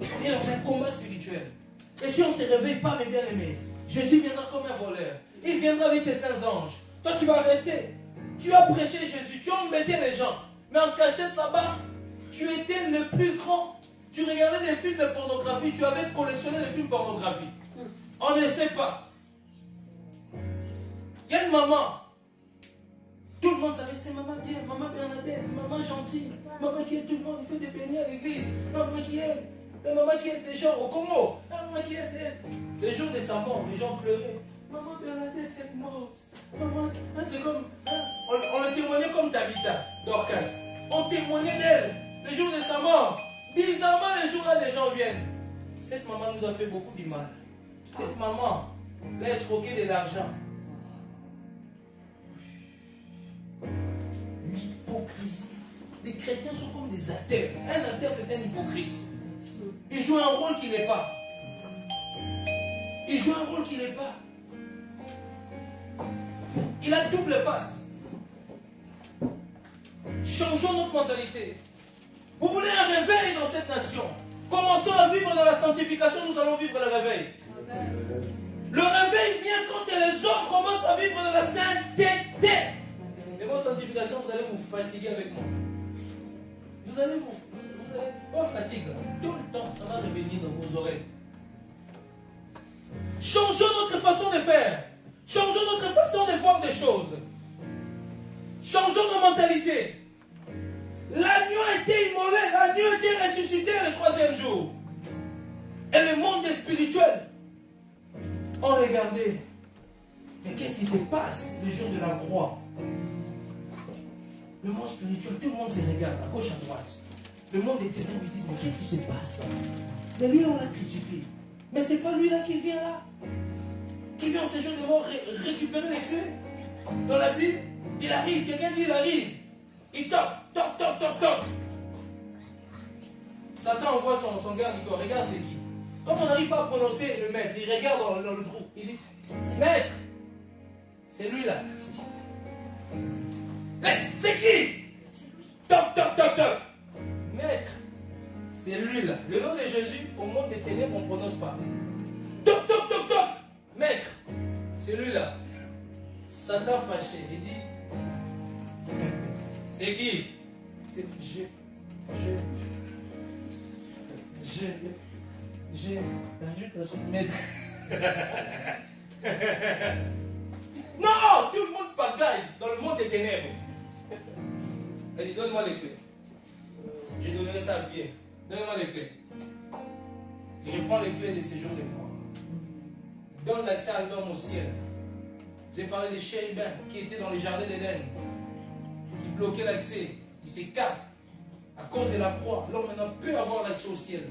On est dans un combat spirituel. Et si on ne se réveille pas, mes bien-aimés, Jésus viendra comme un voleur. Il viendra avec ses saints anges. Toi, tu vas rester. Tu as prêché Jésus, tu as embêté les gens. Mais en cachette là-bas, tu étais le plus grand. Tu regardais des films de pornographie, tu avais collectionné des films pornographiques. On ne sait pas. Il y a une maman. Tout le monde savait, c'est maman bien, maman Bernadette, maman gentille, maman qui aide tout le monde, il fait des beignets à l'église, maman qui aide, la maman qui aide des gens au Congo, la maman qui aide. Les jours de sa mort, les gens pleuraient. Maman Bernadette, elle est morte. Maman, c'est comme, on le témoignait comme Tabitha, Dorcas. On témoignait d'elle, les jours de sa mort. Bizarrement, les jours-là, les gens viennent. Cette maman nous a fait beaucoup de mal. Cette maman l'a escroqué de l'argent. L'hypocrisie. Les chrétiens sont comme des athées. Un athée, c'est un hypocrite. Il joue un rôle qu'il n'est pas. Il joue un rôle qu'il n'est pas. Il a double face. Changeons notre mentalité. Vous voulez un réveil dans cette nation? Commençons à vivre dans la sanctification, nous allons vivre le réveil. Le réveil vient quand les hommes commencent à vivre dans la sainteté. Et votre sanctification, vous allez vous fatiguer avec moi. Vous allez pas fatiguer. Tout le temps, ça va revenir dans vos oreilles. Changeons notre façon de faire. Changeons notre façon de voir des choses. Changeons nos mentalités. L'agneau a été immolé, l'agneau a été ressuscité le 3e jour. Et le monde est spirituel. On regardait. Mais qu'est-ce qui se passe le jour de la croix? Le monde spirituel, tout le monde se regarde à gauche, à droite. Le monde des ténèbres, ils disent, mais qu'est-ce qui se passe là? Mais lui, on l'a crucifié. Mais c'est pas lui là qui vient là. Qui vient en ce jour de mort récupérer les clés. Dans la Bible, il arrive, quelqu'un dit il arrive. Il toque, toque, toque, toque, toque. Satan envoie son garde, il dit, regarde c'est qui. Comme on n'arrive pas à prononcer le maître, il regarde dans le trou. Il dit, maître, c'est lui là. Maître, c'est qui? Toc, toc, toc, toc. Maître, c'est lui là. Le nom de Jésus, au monde des ténèbres, on ne prononce pas. Toc, toc, toc, toc. Maître, c'est lui là. Satan fâché, il dit, c'est qui? C'est j'ai maître. Non, tout le monde pagaille dans le monde des ténèbres. Elle dit, donne-moi les clés. Je donnerai ça à Pierre. Donne-moi les clés. Il reprend les clés des séjours de mort. Donne l'accès à l'homme au ciel. J'ai parlé des chérubins qui étaient dans les jardins d'Éden, qui bloquaient l'accès. Ils s'écartent à cause de la croix. L'homme maintenant peut avoir l'accès au ciel.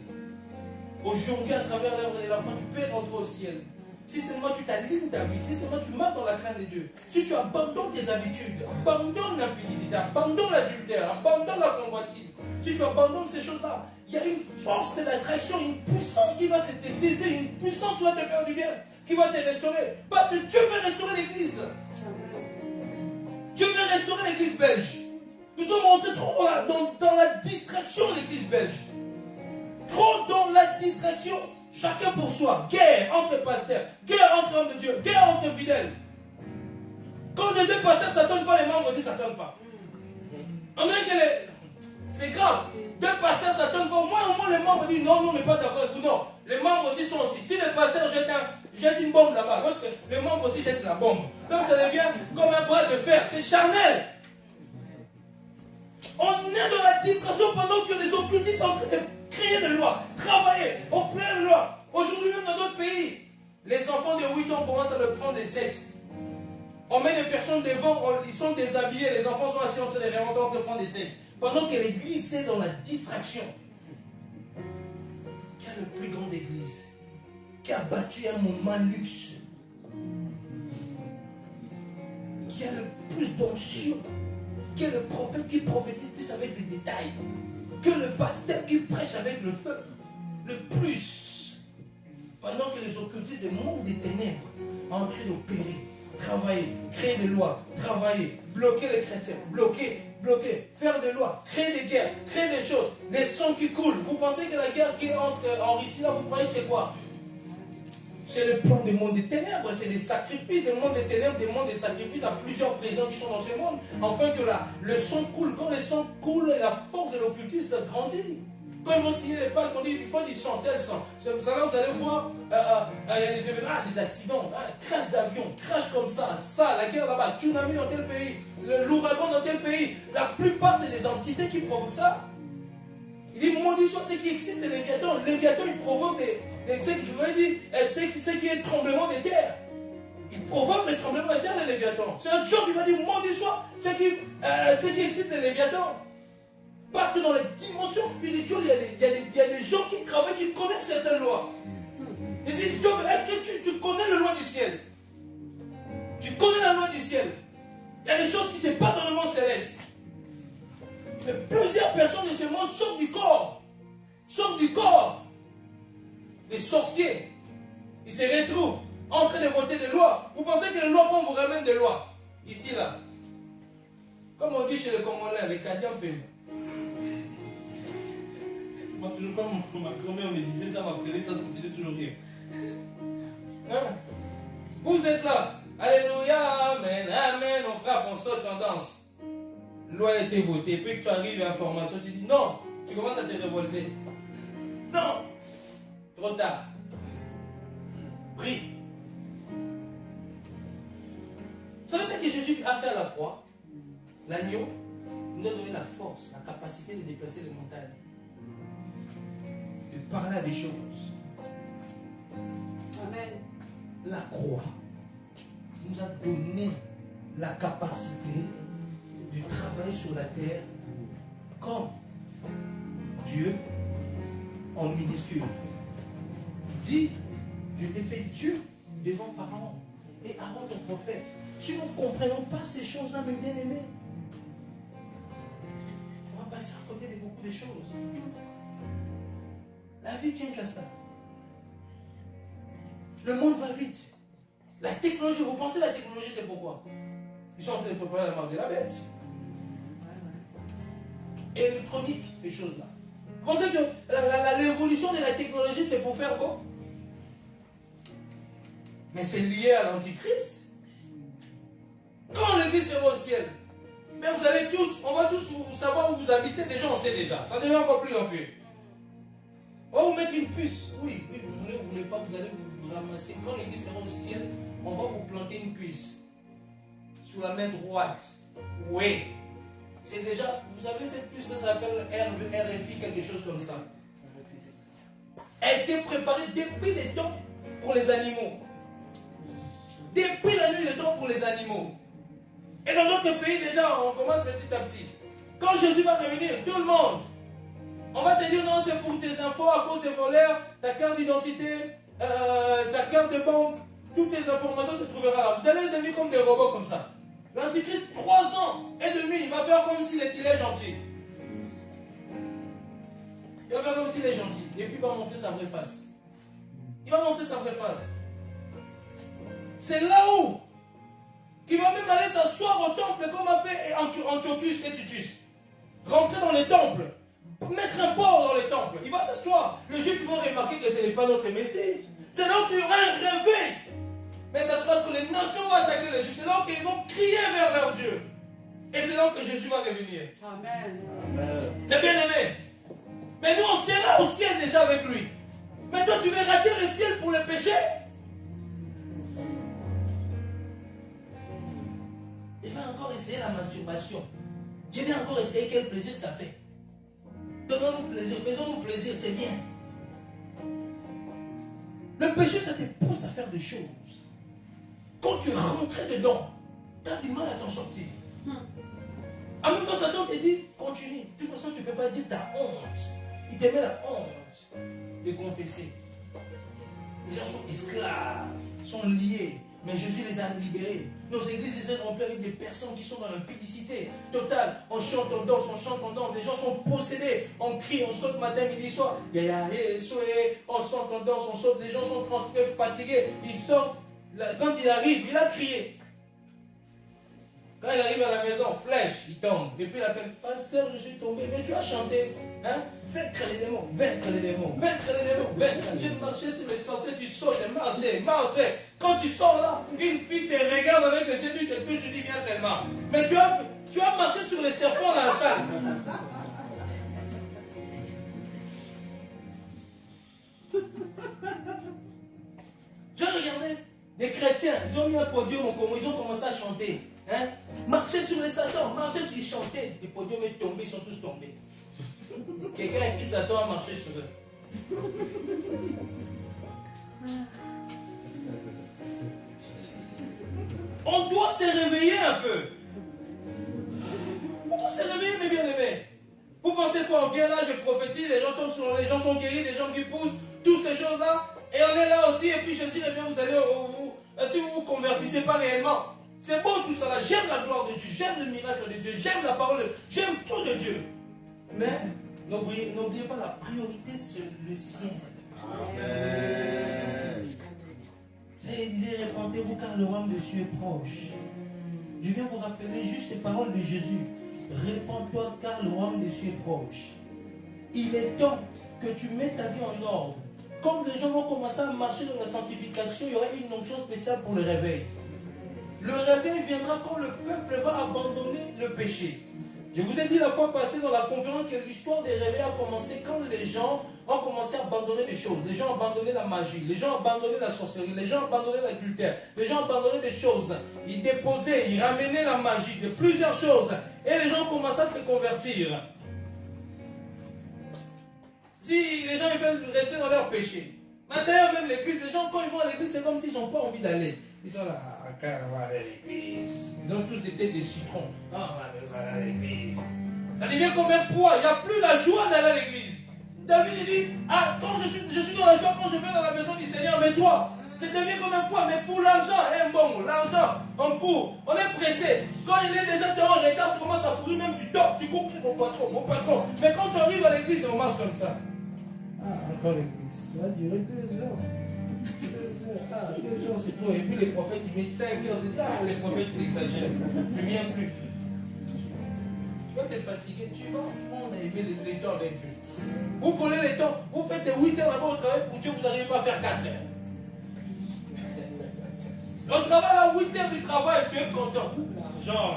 Aujourd'hui, à travers l'œuvre de la croix, tu peux rentrer au ciel. Si seulement tu t'alignes ta vie, si seulement tu marches dans la crainte de Dieu, si tu abandonnes tes habitudes, abandonnes l'impudicité, abandonnes l'adultère, abandonnes la convoitise, si tu abandonnes ces choses-là, il y a une force d'attraction, une puissance qui va se te saisir, une puissance qui va te faire du bien, qui va te restaurer. Parce que Dieu veut restaurer l'église. Dieu veut restaurer l'église belge. Nous sommes rentrés trop dans la distraction de l'église belge. Trop dans la distraction. Chacun pour soi. Guerre entre pasteurs. Guerre entre hommes de Dieu. Guerre entre fidèles. Quand les deux pasteurs ne s'attendent pas, les membres aussi ne s'attendent pas. On dirait que c'est grave. Deux pasteurs ne s'attendent pas. Au moins, les membres disent non, on n'est pas d'accord avec vous. Non. Les membres aussi sont aussi. Si le pasteur jette une bombe là-bas, les membres aussi jettent la bombe. Donc ça devient comme un bras de fer. C'est charnel. On est dans la distraction pendant que les occultistes sont en train de créer des lois, travailler, on plein de lois. Aujourd'hui, même dans d'autres pays, les enfants de 8 ans commencent à le prendre des sexes. On met des personnes devant, ils sont déshabillés, les enfants sont assis en train de remonter, on prendre des sexes. Pendant que l'église est dans la distraction. Qui a le plus grand église? Qui a battu un moment luxe? Qui a le plus d'onction? Qui est le prophète qui prophétise plus avec les détails? Que le pasteur qui prêche avec le feu? Le plus. Pendant que les occultistes du monde des ténèbres sont en train d'opérer, travailler, créer des lois, travailler, bloquer les chrétiens, bloquer, faire des lois, créer des guerres, créer des choses, des sangs qui coulent. Vous pensez que la guerre qui est en Russie là, vous croyez c'est quoi? C'est le plan du monde des ténèbres, c'est les sacrifices du monde des ténèbres, des mondes des sacrifices à plusieurs présidents qui sont dans ce monde, afin que le sang coule. Quand le sang coule, la force de l'occultiste grandit. Quand ils vont signer les pactes, on dit il faut du sang, tel sang. C'est pour ça là, vous allez voir, il y a des événements, des accidents, crash d'avion, crash comme ça, la guerre là-bas, tsunami dans tel pays, l'ouragan dans tel pays. La plupart, c'est des entités qui provoquent ça. Il dit maudit soit ce qui excite les léviathans. Le léviathan, il provoque ce que je vous ai dit, ce qui est tremblement de terre. Il provoque les tremblements de terre, les léviathans. C'est un jour qui va dire maudit soit ce qui excite les léviathans. Parce que dans les dimensions spirituelles, il y a des gens qui travaillent, qui connaissent certaines lois. Il dit Job, est-ce que tu connais la loi du ciel? Tu connais la loi du ciel? Il y a des choses qui se passent dans le monde céleste. Mais plusieurs personnes de ce monde sortent du corps. Sortent du corps. Les sorciers. Ils se retrouvent en train de voter des lois. Vous pensez que les lois vont vous ramener des lois? Ici, là. Comme on dit chez les Congolais, les Cadiens piment. Moi, toujours comme ma grand-mère me disait ça, ça me faisait toujours rire. Hein? Vous êtes là. Alléluia, amen, amen. On frappe, on saute, on danse. Loi a été votée, puis que tu arrives à l'information, tu dis non, tu commences à te révolter. Non, trop tard. Prie. Vous savez ce que Jésus a fait à la croix? L'agneau nous a donné la force, la capacité de déplacer les montagnes, de parler à des choses. Amen. la croix nous a donné la capacité de travailler sur la terre comme Dieu en minuscule. Dit, je t'ai fait Dieu devant Pharaon et Aaron ton prophète. Si nous ne comprenons pas ces choses-là, mes bien-aimés, on va passer à côté de beaucoup de choses. La vie tient qu'à ça. Le monde va vite. La technologie, vous pensez la technologie, c'est pourquoi? Ils sont en train de préparer la marque de la bête. Électronique, ces choses-là. Vous pensez que la révolution de la technologie, c'est pour faire quoi? Mais c'est lié à l'Antichrist. Quand l'église sera au ciel, mais vous allez tous, on va tous savoir où vous habitez, déjà on sait déjà. Ça devient encore plus obvieux. On va vous mettre une puce. Oui, vous voulez pas, vous allez vous ramasser. Quand l'église sera au ciel, on va vous planter une puce. Sous la main droite. Oui. C'est déjà, vous savez, cette puce, ça s'appelle RFI, quelque chose comme ça. Elle a été préparée depuis les temps pour les animaux. Depuis la nuit des temps pour les animaux. Et dans notre pays, déjà, on commence petit à petit. Quand Jésus va revenir, tout le monde, on va te dire non, c'est pour tes infos à cause des voleurs, ta carte d'identité, ta carte de banque, toutes tes informations se trouvera là. Vous allez devenir comme des robots comme ça. L'Antichrist, 3 ans et demi, il va faire comme s'il est gentil. Il va faire comme s'il est gentil. Et puis il va montrer sa vraie face. Il va montrer sa vraie face. C'est là où il va même aller s'asseoir au temple comme a fait Antiochus et Titus. Rentrer dans les temples. Mettre un porc dans les temples. Il va s'asseoir. Les Juifs vont remarquer que ce n'est pas notre Messie. C'est là qu'il y aura un réveil. Mais ça sera que les nations vont attaquer les Juifs. C'est là qu'ils vont crier vers leur Dieu. Et c'est là que Jésus va revenir. Amen. Mais bien aimé. Mais nous on sera au ciel déjà avec lui. Mais toi tu veux rater le ciel pour le péché? Il va encore essayer la masturbation. Je vais encore essayer quel plaisir ça fait. Donnons-nous plaisir, faisons-nous plaisir, c'est bien. Le péché, ça te pousse à faire des choses. Quand tu es rentré dedans, tu as du mal à t'en sortir. En même temps, Satan te dit, continue. De toute façon, tu ne peux pas dire ta honte. Il te met la honte de confesser. Les gens sont esclaves, sont liés. Mais Jésus les a libérés. Nos églises les ont remplies avec des personnes qui sont dans l'impudicité totale. On chante, on danse, on chante, on danse. Les gens sont possédés. On crie, on saute matin, midi, soir. On chante, on danse, on saute. Les gens sont transpirés, fatigués. Ils sortent. Quand il arrive, il a crié. Quand il arrive à la maison, flèche, il tombe. Et puis il appelle, pasteur, je suis tombé. Mais tu as chanté. Hein? Vaincre les démons, vaincre les démons, vaincre les démons, vaincre. J'ai marché sur les sorciers, tu sautes, marche. Quand tu sors là, une fille te regarde avec les yeux, tu te touches, je dis viens seulement. Mais tu as marché sur les serpents dans la salle. Je regardais des chrétiens, ils ont mis un podium au Congo, ils ont commencé à chanter. Hein? Marcher sur les satans, marcher sur les chanter. Le podium est tombé, ils sont tous tombés. Quelqu'un a écrit Satan a marché sur eux. On doit se réveiller un peu. On doit se réveiller, mes bien-aimés. Vous pensez quoi? On vient là, je prophétise, les gens tombent sur les gens sont guéris, les gens qui poussent, toutes ces choses-là. Et on est là aussi, et puis Jésus revient, vous allez si vous vous convertissez pas réellement. C'est beau tout ça là. J'aime la gloire de Dieu, j'aime le miracle de Dieu, j'aime la parole, j'aime tout de Dieu. Mais n'oubliez pas la priorité, c'est le ciel. Amen. Il disait, répandez-vous car le royaume de Dieu est proche. Je viens vous rappeler juste les paroles de Jésus. Répands-toi car le royaume de Dieu est proche. Il est temps que tu mettes ta vie en ordre. Quand les gens vont commencer à marcher dans la sanctification, il y aura une onction spéciale pour le réveil. Le réveil viendra quand le peuple va abandonner le péché. Je vous ai dit la fois passée dans la conférence que l'histoire des réveils a commencé quand les gens ont commencé à abandonner des choses. Les gens ont abandonné la magie, les gens ont abandonné la sorcellerie, les gens ont abandonné l'adultère, les gens ont abandonné des choses. Ils déposaient, ils ramenaient la magie de plusieurs choses. Et les gens ont commencé à se convertir. Si les gens veulent rester dans leur péché, D'ailleurs, même l'église, les gens, quand ils vont à l'église, c'est comme s'ils n'ont pas envie d'aller. Ils sont là, quand on va aller à l'église. Ils ont tous des têtes de citron. Ah, on va aller à l'église. Ça devient comme un poids. Il n'y a plus la joie d'aller à l'église. David il dit, ah, quand je suis dans la joie, quand je vais dans la maison du Seigneur, mais toi, ça devient comme un poids. Mais pour l'argent, bon, l'argent, on court, on est pressé. Quand il est déjà en retard, tu commences à courir, même tu dors, tu cours, mon patron. Mais quand tu arrives à l'église, on marche comme ça. Ah, encore l'église, ça va durer 2 heures. 2 heures, ah, 2 heures c'est trop. Et puis les prophètes, ils mettent 5 heures, c'est tard, les prophètes, ils exagèrent. Tu ne viens plus. Quand tu es fatigué, tu vas prendre et aimer les temps avec Dieu. Vous prenez les temps, vous faites des 8 heures là-bas au travail pour Dieu, vous n'arrivez pas à faire 4 heures. On travaille à 8 heures du travail, tu es content.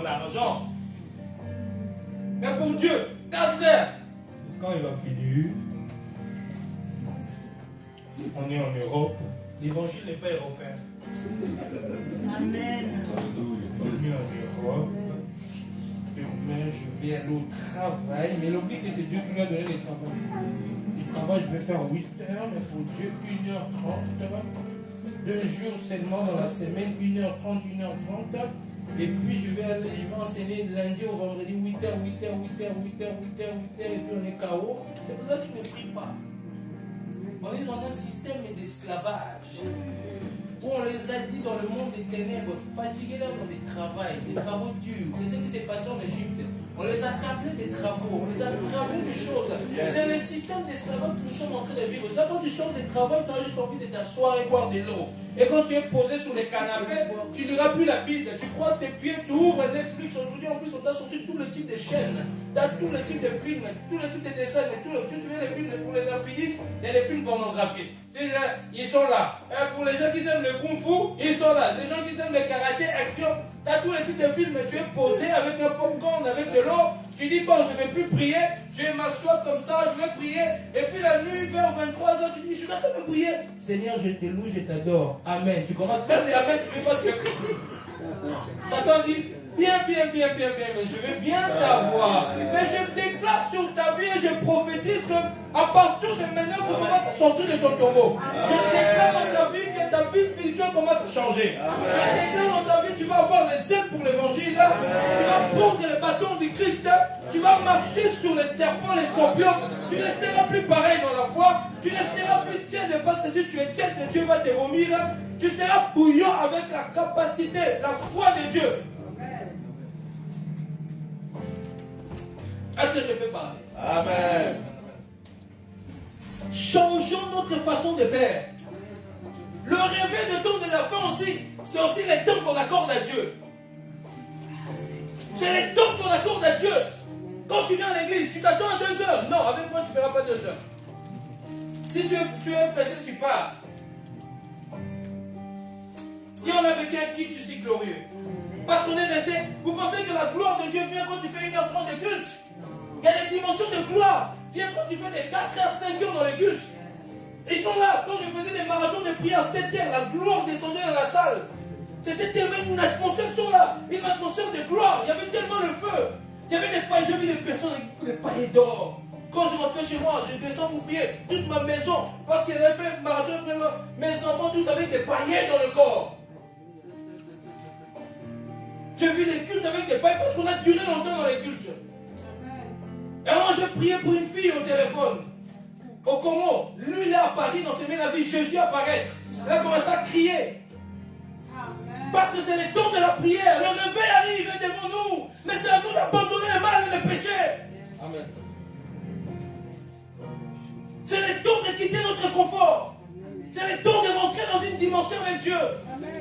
L'argent. Mais pour Dieu, 4 heures. Quand il va finir, on est en Europe. L'évangile n'est pas européen. Amen. On est en Europe. Demain, je vais aller au travail. Mais il oublie que c'est Dieu qui lui a donné le travail. Le travail, je vais faire 8 heures, mais pour Dieu, 1h30. 2 jours seulement dans la semaine, 1h30, 1h30. Et puis, je vais enseigner lundi au vendredi, 8h, et puis on est KO. C'est pour ça que tu ne pries pas. On est dans un système d'esclavage. Où on les a dit dans le monde des ténèbres, fatiguez-les dans des travaux durs. C'est ce qui s'est passé en Égypte. On les a tablés des travaux, on les a tablés des choses. C'est le système d'esclavage que nous sommes en train de vivre. C'est quand tu sors des travaux, tu as juste envie de t'asseoir et boire de l'eau. Et quand tu es posé sur les canapés, tu ne liras plus la Bible. Tu croises tes pieds, tu ouvres Netflix. Aujourd'hui, en plus, on t'a sorti tous les types de chaînes. Tu as tous les types de films, tous les types de dessins. Tu veux les films pour les impudiques et les films pornographiques. Ils sont là. Pour les gens qui aiment le kung fu, ils sont là. Les gens qui aiment le karaté, action. Tu as tous les types de films, tu es posé avec un popcorn, avec de l'eau. Tu dis, bon, je ne vais plus prier, je vais m'asseoir comme ça, je vais prier. Et puis la nuit, vers 23h, tu dis, je vais quand même prier. Seigneur, je te loue, je t'adore. Amen. Tu commences même les amen, tu ne fais pas de Satan dit, bien, mais je vais bien t'avoir. Mais je déclare sur ta vie et je prophétise que à partir de maintenant, tu commences à sortir de ton tombeau. Je déclare dans ta vie que ta vie spirituelle commence à changer. Je déclare dans ta vie, tu vas avoir les ailes pour l'évangile. Tu vas prendre le bâton du Christ. Tu vas marcher sur les serpents, les scorpions. Tu ne seras plus pareil dans la foi. Tu ne seras plus tiède parce que si tu es tiède, Dieu va te vomir. Tu seras bouillant avec la capacité, la foi de Dieu. Est-ce que je peux parler? Amen. Changeons notre façon de faire. Le réveil de temps de la fin aussi, c'est aussi les temps qu'on accorde à Dieu. C'est les temps qu'on accorde à Dieu. Quand tu viens à l'église, tu t'attends à 2 heures. Non, avec moi, tu ne feras pas 2 heures. Si tu es pressé, tu pars. Et on a vécu un culte si glorieux. Parce qu'on est resté. Vous pensez que la gloire de Dieu vient quand tu fais 1h30 de culte? Il y a des dimensions de gloire. Viens quand tu fais des 4h, 5h dans les cultes. Ils sont là. Quand je faisais des marathons de prière à 7h, la gloire descendait dans la salle. C'était tellement une atmosphère sur là. Une atmosphère de gloire. Il y avait tellement le feu. Il y avait des pailles. J'ai vu des personnes avec des pailles d'or. Quand je rentrais chez moi, je descends pour prier toute ma maison. Parce qu'il avait fait un marathon de prière. Mes enfants tous avec des paillettes dans le corps. J'ai vu des cultes avec des pailles parce qu'on a duré longtemps dans les cultes. Et alors j'ai prié pour une fille au téléphone. Au Congo. Lui, il est à Paris, dans ce même vie, Jésus apparaître. Elle a commencé à crier. Parce que c'est le temps de la prière. Le réveil arrive devant nous. Mais c'est à nous d'abandonner le mal et le péché. Amen. C'est le temps de quitter notre confort. C'est le temps de rentrer dans une dimension avec Dieu.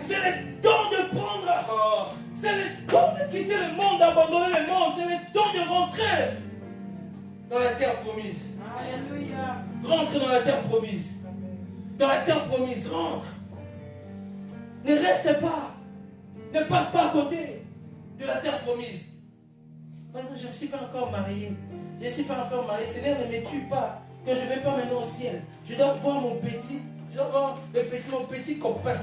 C'est le temps de prendre. C'est le temps de quitter le monde, d'abandonner le monde. C'est le temps de rentrer dans la terre promise. Alléluia. Rentre dans la terre promise. Dans la terre promise, rentre. Ne reste pas. Ne passe pas à côté de la terre promise. Oh non, je ne suis pas encore marié. Je ne suis pas encore marié. Seigneur, ne me tue pas. Que je ne vais pas maintenant au ciel. Je dois voir mon petit. Je dois voir mon petit copain.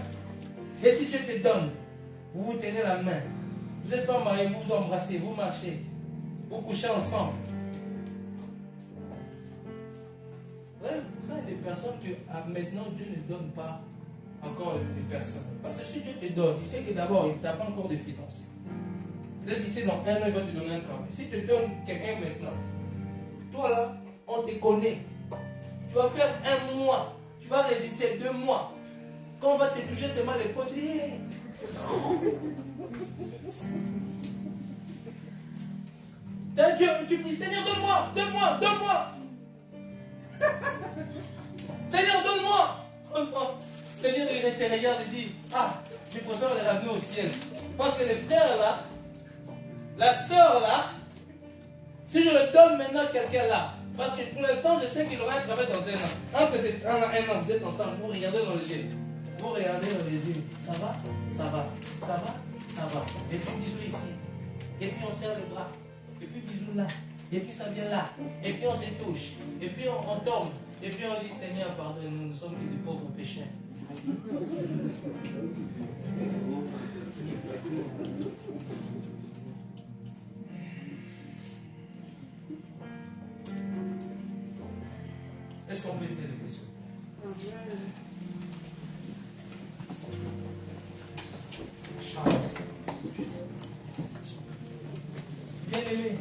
Et si Dieu te donne, vous vous tenez la main. Vous n'êtes pas marié, vous vous embrassez, vous marchez. Vous couchez ensemble. Ouais, vous avez des personnes que maintenant Dieu ne donne pas encore une personne. Parce que si Dieu te donne, il sait que d'abord, il ne t'a pas encore de finances. Peut-être qu'il sait dans un an, il va te donner un travail. Si tu te donnes quelqu'un maintenant, toi là, on te connaît. Tu vas faire 1 mois, tu vas résister 2 mois. Quand on va te toucher seulement les potes, tu dis, Seigneur, donne-moi, donne-moi, donne-moi. Seigneur, donne-moi. Oh non. Seigneur, il te regarde et dit, ah, je préfère les ramener au ciel. Parce que les frères là, la soeur là, si je le donne maintenant à quelqu'un là, parce que pour l'instant, je sais qu'il aura un travail dans 1 an. Entre ces 1 an, vous êtes ensemble, vous regardez dans les yeux. Vous regardez dans les yeux. Ça va? Ça va? Ça va? Ça va? Et puis bisous ici. Et puis on serre le bras. Et puis bisous là. Et puis ça vient là. Et puis on se touche. Et puis on tombe. Et puis on dit, Seigneur, pardonne-nous, nous sommes que des pauvres pécheurs. Est-ce qu'on peut essayer de questions? Bien aimé.